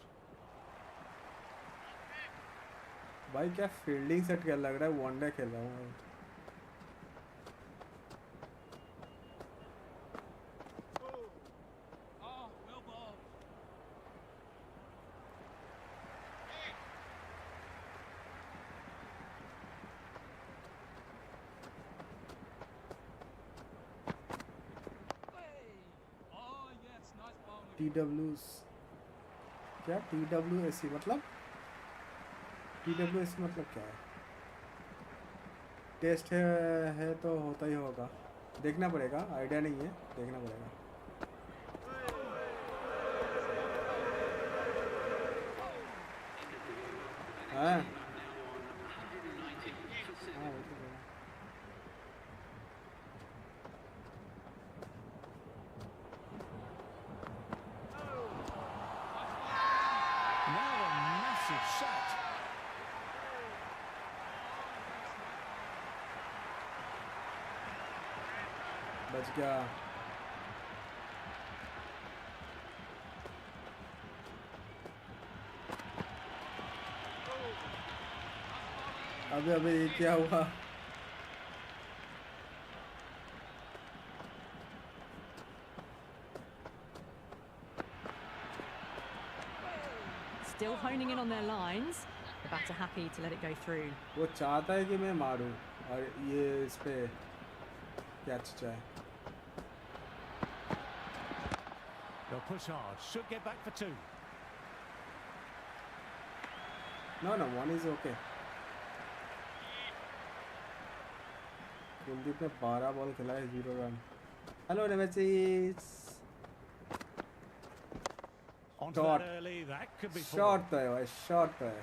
S5: भाई क्या फील्डिंग सेट क्या लग रहा है, वनडे खेल रहा हूँ। TWS क्या TWSC मतलब TWS मतलब क्या है? टेस्ट है तो होता ही होगा, देखना पड़ेगा, आइडिया नहीं है, देखना पड़ेगा। हाँ बच गया। अबे ये क्या हुआ?
S2: Still honing in on their lines. The batter happy to let it go through.
S5: वो चाहता है कि मैं मारूं और ये इस पे कैच जाए।
S3: They'll push hard. Should get back for 2.
S5: No, one is okay. Kuldeep ने 12 बॉल खेला है, 0 run. Hello nemesis.
S3: Onto that early. That could be
S5: shot तो है भाई, शॉट तो है।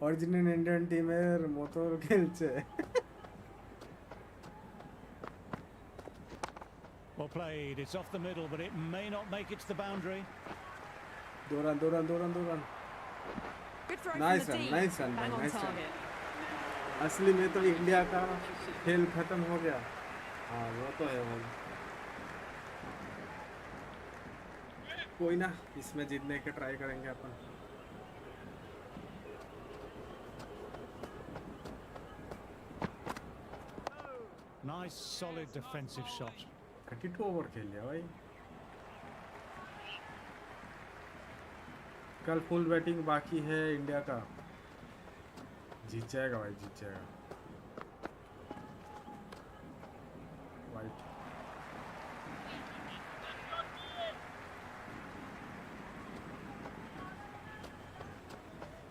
S5: ओरिजिनल इंडियन टीमेर motor खेलছে।
S3: Well played. It's off the middle, but it may not make it to the boundary.
S5: दो run.
S2: Good throw
S5: Nice
S2: from the
S5: run,
S2: deep.
S5: nice run,
S2: Bang on
S5: nice run.
S2: target.
S5: असली में तो India का खेल खत्म हो गया। हाँ वो तो है वो। कोई ना, इसमें जीतने के ट्राई करेंगे अपन।
S3: Nice, solid defensive shot.
S5: 32 over खेल लिया भाई। कल फुल बैटिंग बाकी है इंडिया का। जीत जाएगा भाई, जीत जाएगा। वाइट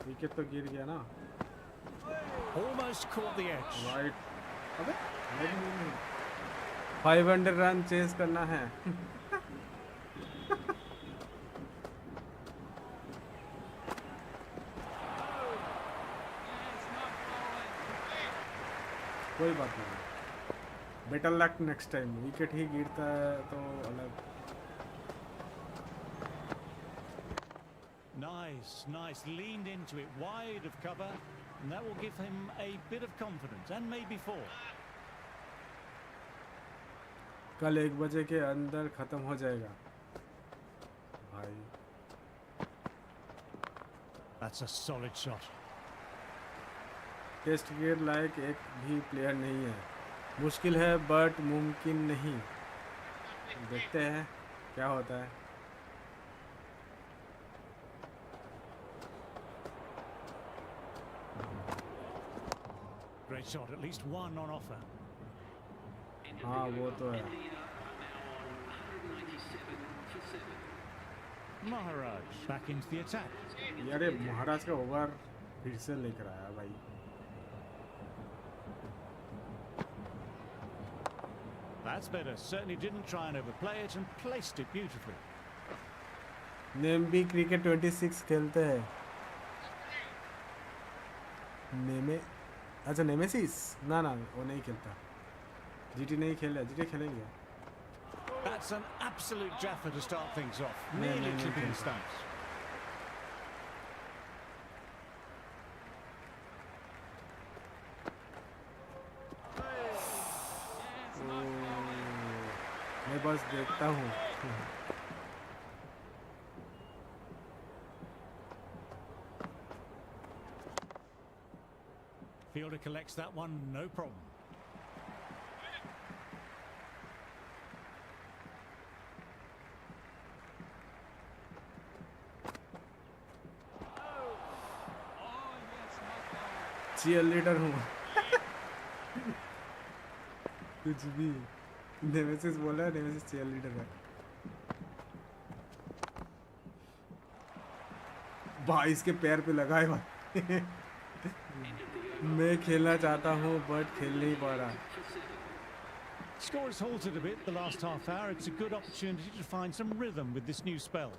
S5: विकेट तो गिर गया ना।
S3: Almost caught the edge.
S5: वाइट अबे 500 रन चेस करना है। कोई बात नहीं, better luck next time. Wicket ही गिरता है तो अलग।
S3: Nice. Leaned into it wide of cover, and that will give him a bit of confidence, and maybe 4.
S5: कल 1 बजे के अंदर खत्म हो जाएगा भाई।
S3: That's a solid shot.
S5: Test cricket लायक एक भी प्लेयर नहीं है। मुश्किल है बट मुमकिन नहीं। देखते हैं क्या होता है।
S3: great shot, at least one on offer.
S5: हाँ वो तो है.
S4: India are now on 197 for 7.
S3: Maharaj back into the attack.
S5: यार ये महाराज का ओवर फिर से लेकर आया भाई.
S3: That's better. Certainly didn't try and overplay it and placed it beautifully.
S5: Name भी क्रिकेट 26 खेलते हैं. नेमे अच्छा नेमेसिस ना ना वो नहीं खेलता. जीटी नहीं खेला. जीटी खेलेंगे.
S3: That's an absolute jaffer to start things off.
S5: No,
S3: Nearly
S5: no, no,
S3: clipping
S5: no.
S3: the stumps.
S5: मैं बस देखता हूँ.
S3: Fielder collects that one, no problem.
S5: Cheerleader हूँ. कुछ भी. नेमेसिस बोला. नेमेसिस चीयर लीडर है. भाई इसके पैर पे लगा है भाई. मैं खेलना चाहता हूँ बट खेल नहीं पा रहा.
S3: Score has halted a bit the last half hour. It's a good opportunity to find some rhythm with this new spell.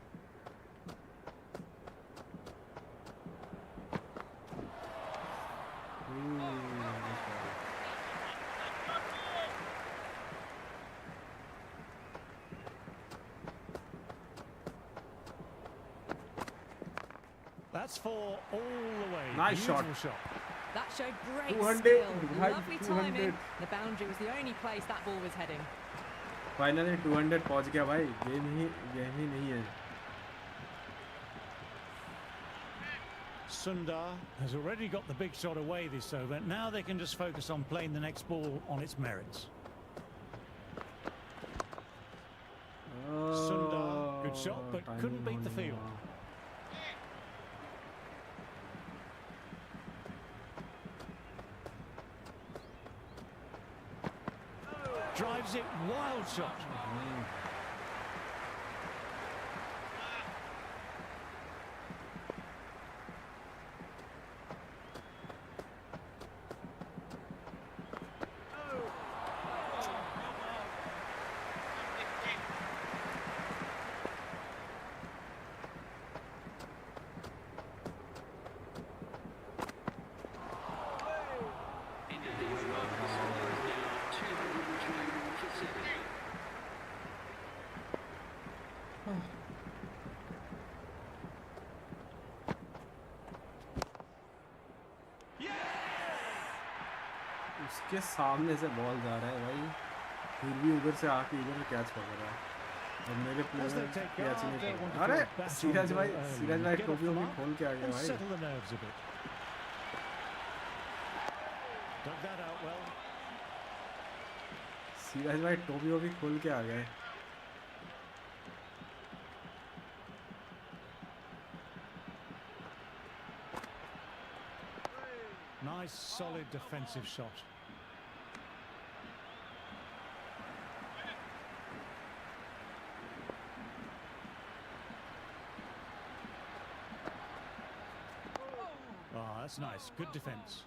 S3: That's four all the way.
S5: Nice
S3: Beautiful
S5: shot.
S2: That showed great
S5: 200,
S2: skill.
S5: right,
S2: Lovely
S5: 200.
S2: timing. The boundary was the only place that ball was heading.
S5: Finally 200 पहुंच गया भाई. Game ही नहीं है.
S3: Sundar has already got the big shot away this over. Now they can just focus on playing the next ball on its merits. Sundar, good shot, but couldn't beat the field. Drives it, wild shot.
S5: उसके सामने से ball जा रहा है भाई. फिर भी उधर से आके इधर कैच पकड़ रहा है. और मेरे प्लेयर कैच नहीं पकड़ रहा. अरे सीराज भाई टोपी भी खोल के आ गया भाई.
S3: Settle the nerves a bit. Dug that out well.
S5: सीराज भाई टोपी भी खोल के आ गए.
S3: Nice, solid defensive shot. Oh, that's nice. Good defense.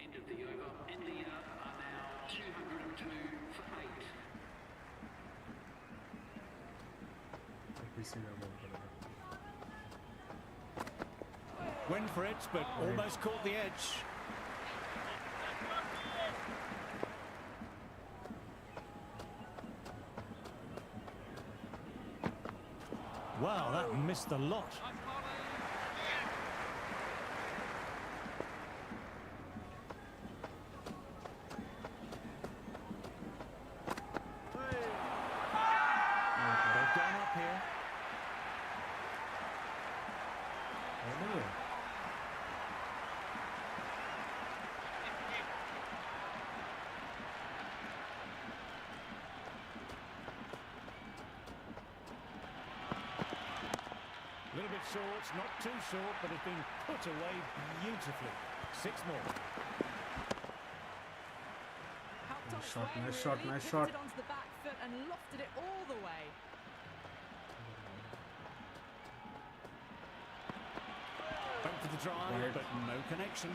S4: End of the over. India are now 202 for 8.
S3: Went for it, but almost caught the edge. Wow, that missed the lot. bit short, not too short, but it's been put away beautifully. 6 more.
S2: Helped on its
S5: shot,
S2: way,
S5: nice shot,
S2: really.
S5: nice
S2: Pivoted
S5: shot.
S2: onto the back foot and lofted it all the way.
S3: Went for the drive,
S5: Right.
S3: but no connection.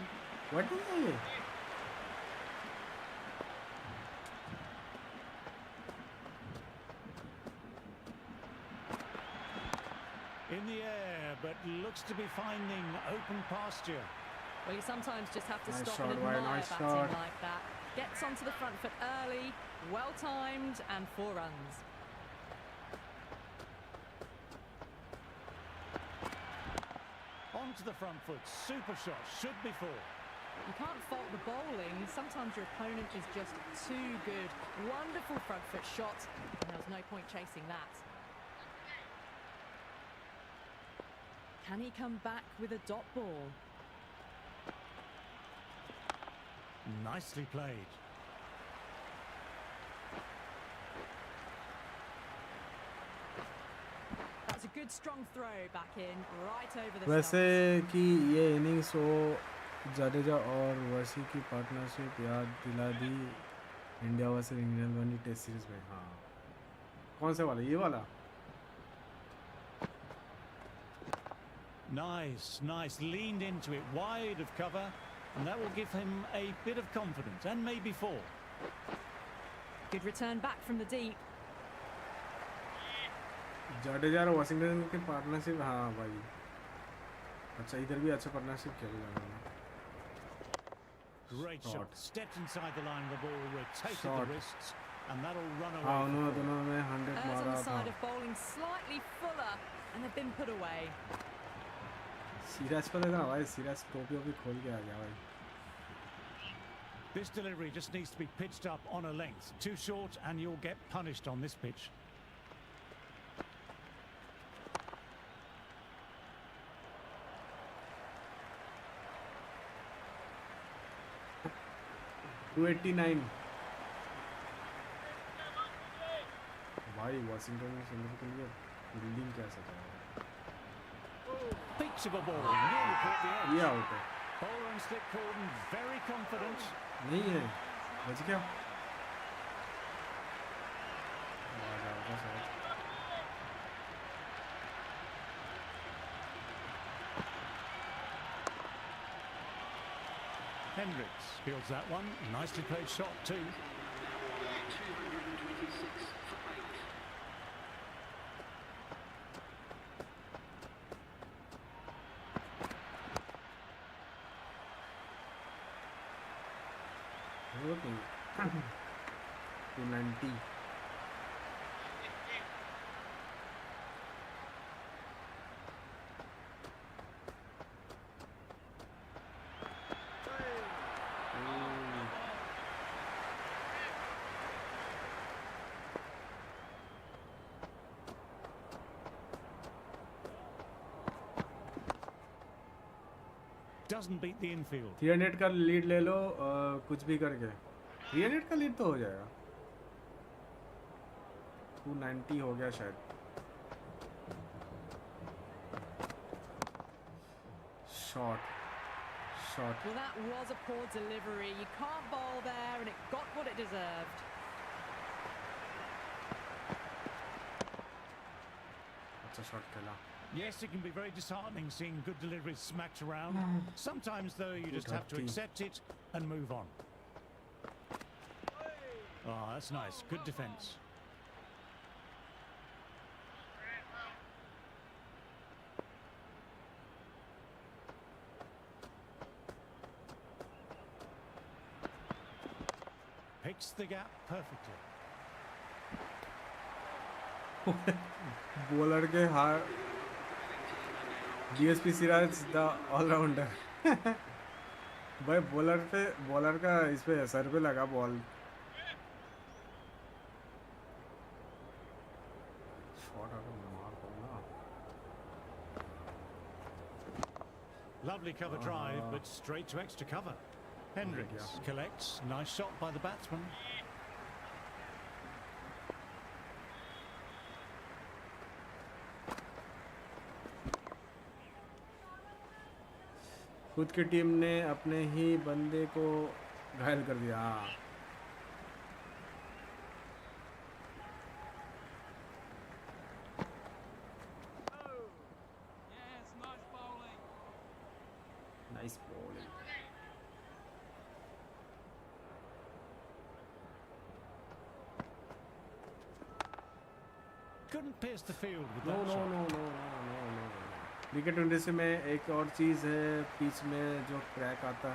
S5: What is it?
S3: In the air, but looks to be finding open pasture.
S2: Well, you sometimes just have to
S5: Nice
S2: stop
S5: shot,
S2: and
S5: Ryan,
S2: admire
S5: nice
S2: batting
S5: shot.
S2: like that. Gets onto the front foot early, well timed, and 4 runs.
S3: Onto the front foot, super shot, should be 4.
S2: You can't fault the bowling. Sometimes your opponent is just too good. Wonderful front foot shot, and there was no point chasing that. Can he come back with a dot ball?
S3: Nicely played.
S2: That's a good strong throw back in, right over the
S5: वैसे
S2: stumps.
S5: कि ये innings वो जडेजा और वसी की partnership याद दिला दी India versus England वाली टेस्ट सीरीज में। हाँ, कौन सा वाला? ये वाला?
S3: Nice, nice. Leaned into it, wide of cover, and that will give him a bit of confidence, and maybe 4.
S2: Good return back from the deep.
S5: Jadeja और वाशिंगटन की पार्टनरशिप, हाँ भाई। अच्छा, इधर भी अच्छा पार्टनरशिप खेल रहा है।
S3: Great
S5: Shot.
S3: shot. Stepped inside the line of the ball, rotated
S5: Shot.
S3: the wrists, and that'll run away.
S5: हाँ,
S3: for
S5: उन्होंने
S3: 4.
S5: दोनों में 100
S2: Errs on
S5: मारा
S2: the
S5: था।
S2: side of bowling slightly fuller, and they've been put away.
S5: Siraj को देखना भाई, सिराज टोपी वोपी खोल के आ गया भाई।
S3: This delivery just needs to be pitched up on a length. Too short, and you'll get punished on this pitch.
S5: $289 भाई वाशिंगटन में सुनने के लिए बिल्डिंग कैसा था?
S3: Beach of a ball, nearly caught the edge.
S5: ये आउट है।
S3: Bowler and slip cordon, very confident.
S5: नहीं है, बच गया। आ जाएगा शायद।
S3: Hendricks fields that one. Nicely played shot too.
S4: 226 for 8.
S5: Okay. 290.
S3: Doesn't beat the infield.
S5: 300 का लीड ले लो, कुछ भी करके 300 का लीड तो हो जाएगा। 290 हो गया शायद। Shot shot
S2: Well, that was a poor delivery. You can't bowl there, and it got what it deserved.
S5: अच्छा शॉट खेला।
S3: Yes, it can be very disheartening seeing good deliveries smacked around. Sometimes, though, you just have to
S5: Good
S3: accept it and move on. Oh, that's nice. Good defence. Picks the gap perfectly.
S5: Bowler के हार DSP Siraj the allrounder. भाई bowler का इस पे sir पे लगा ball. Shot अगर मार दो ना।
S3: Lovely cover drive, but straight to extra cover. Hendricks collects. Nice shot by the batsman.
S5: खुद की टीम ने अपने ही बंदे को घायल कर दिया। हाँ nice bowling.
S3: Couldn't pierce the field with
S5: no
S3: that
S5: no
S3: shot.
S5: No no no no no. Wicket industry में एक और चीज़ है, पिच में जो क्रैक आता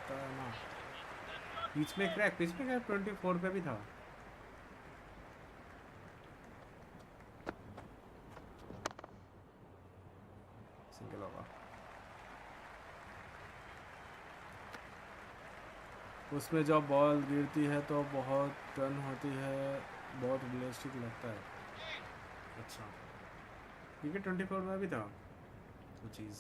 S5: है ना, पिच में क्रैक 24 पे भी था। सिंगल होगा। उसमें जब बॉल गिरती है तो बहुत टर्न होती है, बहुत रियलिस्टिक लगता है। अच्छा विकेट 24 में भी था वो चीज़।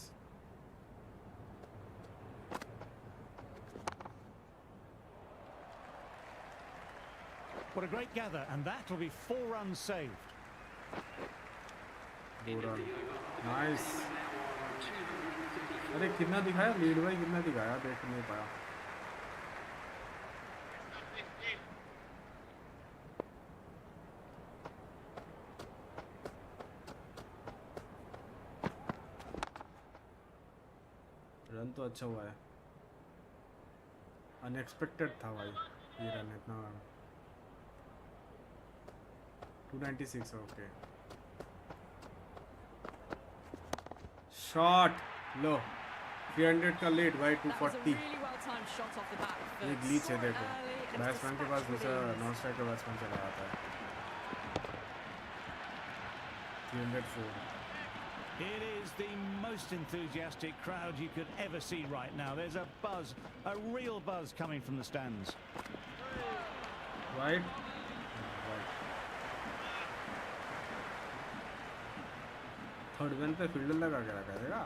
S3: What a great gather, and that'll be 4 runs saved.
S5: Nice. अरे कितना दिखाया लीड भाई, कितना दिखाया देख नहीं पाया। रन तो अच्छा हुआ है, अनएक्सपेक्टेड था भाई ये रन इतना। 296 ओके। शॉट लो, 300 का लीड भाई।
S2: That was a
S5: 240।
S2: really well-timed shot off the back foot.
S5: ये ग्लीच है देखो,
S2: Early and
S5: बैट्समैन के पास दूसरा
S2: dispatched
S5: नॉन स्ट्राइकर बैट्समैन चला जाता है। 304।
S3: It is the most enthusiastic crowd you could ever see right now. There's a buzz, a real buzz coming from the stands.
S5: Right. Third man पे fielder लगा के रखा देगा।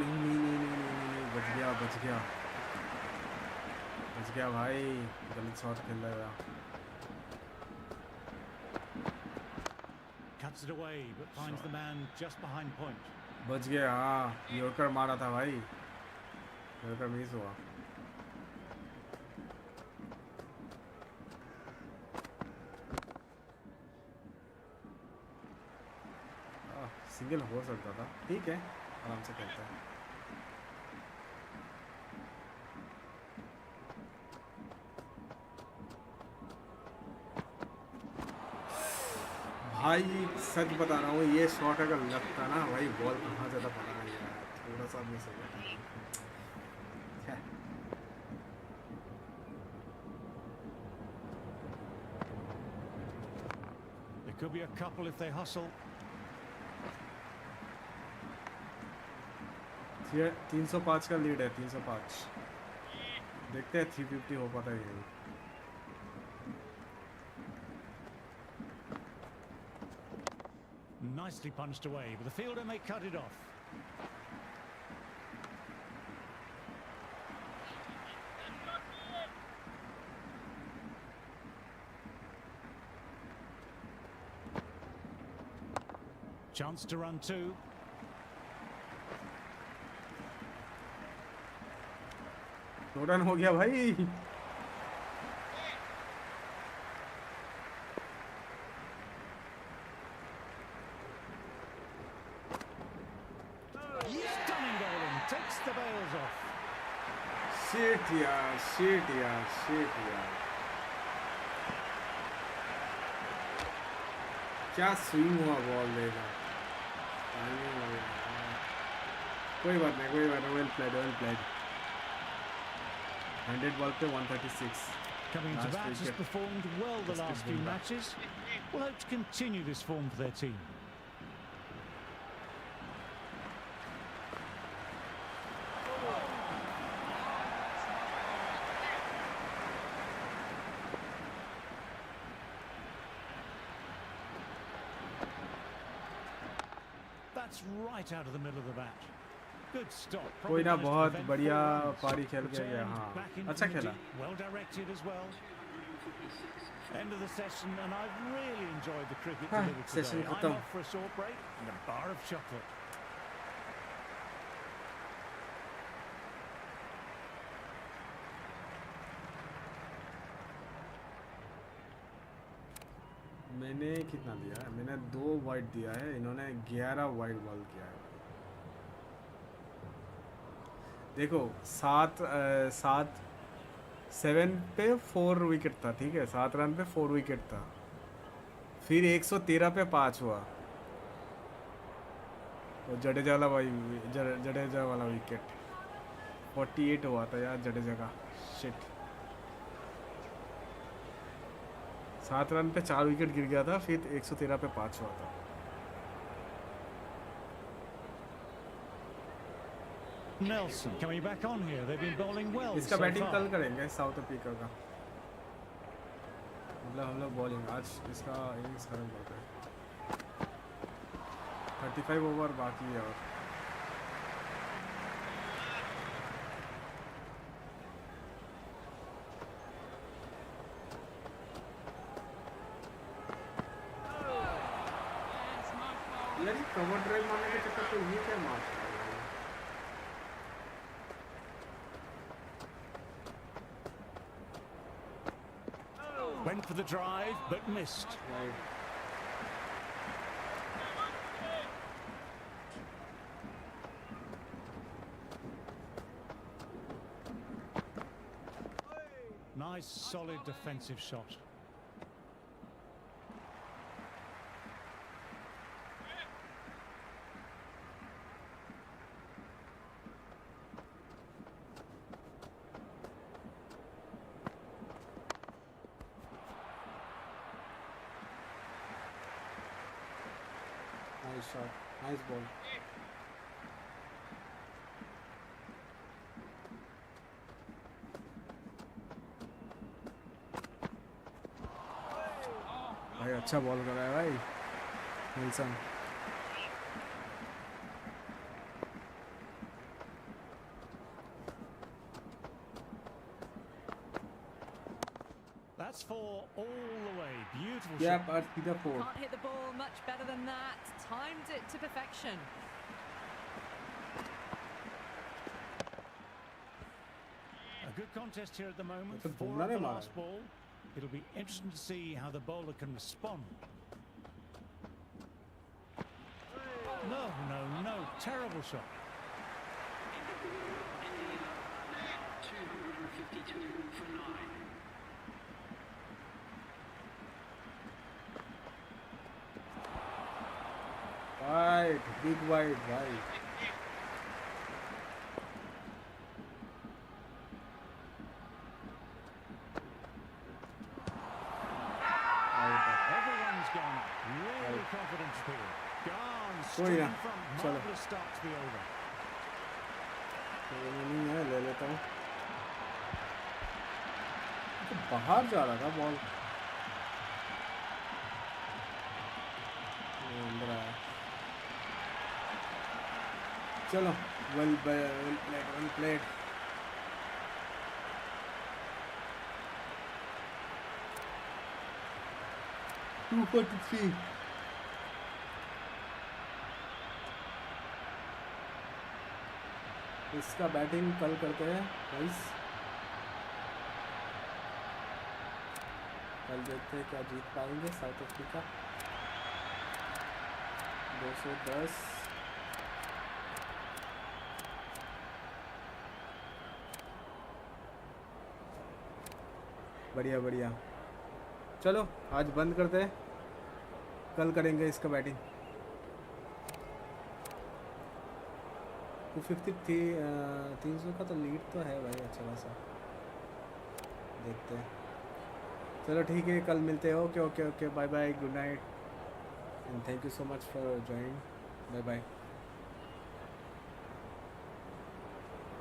S5: नहीं, बच गया भाई, गलत शॉट खेल रहा है।
S3: Cuts it away, but finds the man just behind point.
S5: बच गया। हाँ यॉर्कर मारा था भाई, यॉर्कर मिस हुआ। सिंगल हो सकता था, ठीक है आराम से खेलता है। भाई सच बता रहा हूँ, ये शॉट अगर लगता ना भाई, बॉल कहाँ ज़्यादा पता नहीं है, थोड़ा सा मिस हो गया।
S3: There could be a couple if they hustle.
S5: 305 का लीड है, 305। देखते हैं 350 हो पाता है नहीं।
S3: Nicely punched away, but the fielder may cut it off. Chance to run two.
S5: Run हो गया भाई।
S3: Stunning bowling, takes the bails off.
S5: Shit यार। क्या स्विंग हुआ बॉल देगा। कोई बात नहीं, वेल प्लेड। 100 बॉल पे 136।
S3: Coming into
S5: Last
S3: bat, has
S5: wicket.
S3: performed well the
S5: Let's
S3: last
S5: give
S3: few
S5: him back.
S3: matches. Will hope to continue this form for their team. That's right out of the middle of the bat. Good stop.
S5: कोई ना,
S3: Probably
S5: बहुत
S3: managed to
S5: बढ़िया
S3: prevent
S5: पारी खेल के गया।
S3: Returned
S5: हाँ
S3: back into
S5: अच्छा
S3: the
S5: खेला।
S3: deep, well directed as well. End of the session, and I've really enjoyed the cricket
S5: Ah,
S3: delivered
S5: session
S3: today. I'm
S5: khatam.
S3: off for a short break and a bar of chocolate.
S5: मैंने कितना दिया है? मैंने 2 wide दिया है, इन्होंने 11 wide ball किया है। देखो 7 पे 4 विकेट था, ठीक है, 7 रन पे 4 विकेट था, फिर 113 पे 5 हुआ, तो जडेजा वाला विकेट 48 हुआ था यार जडेजा का। शिट, 7 रन पे 4 विकेट गिर गया था, फिर 113 पे 5 हुआ था।
S3: Nelson coming back on here. They've been bowling well
S5: इसका
S3: so
S5: बैटिंग
S3: far.
S5: कल करेंगे साउथ अफ्रीका का, मतलब हम लोग बॉलिंग आज इसका इनिंग्स खत्म करते हैं। 35 ओवर बाकी है और यार कवर ड्राइव मारने के चक्कर पे ये क्या मार रहा है?
S3: Went for the drive, but missed.
S5: Right.
S3: Nice, solid defensive shot.
S5: Nice shot, nice ball. भाई अच्छा बॉल कर रहा है भाई Wilson.
S3: That's 4 all the way. Beautiful
S5: Yeah,
S3: shot.
S5: but Peter 4.
S2: Can't hit the ball much better than that. Timed it to perfection.
S3: A good contest here at the moment.
S5: तो
S3: 4
S5: Bumrah
S3: off
S5: ने
S3: the
S5: मारा
S3: last ball. It'll be interesting to see how the bowler can respond. No. Terrible shot.
S4: India now 252 for 9.
S5: Wide, big wide, wide.
S3: Everyone's gone really confident here. Gone
S5: कोई
S3: straight
S5: ना,
S3: in front.
S5: चलो।
S3: Marvelous start to the over.
S5: तो नहीं है, ले लेता हूँ। तो बाहर जा रहा था बॉल, अंदर आया। चलो, well played. Two 43. इसका बैटिंग कल करते हैं गाइस, कल देखते हैं क्या जीत पाएंगे साउथ अफ्रीका। 210 बढ़िया। चलो आज बंद करते हैं, कल करेंगे इसका बैटिंग। 250 300 का तो लीड तो है भाई, अच्छा खासा, देखते हैं। चलो ठीक है, कल मिलते हैं। Okay, bye bye, good night and thank you so much for joining. Bye bye.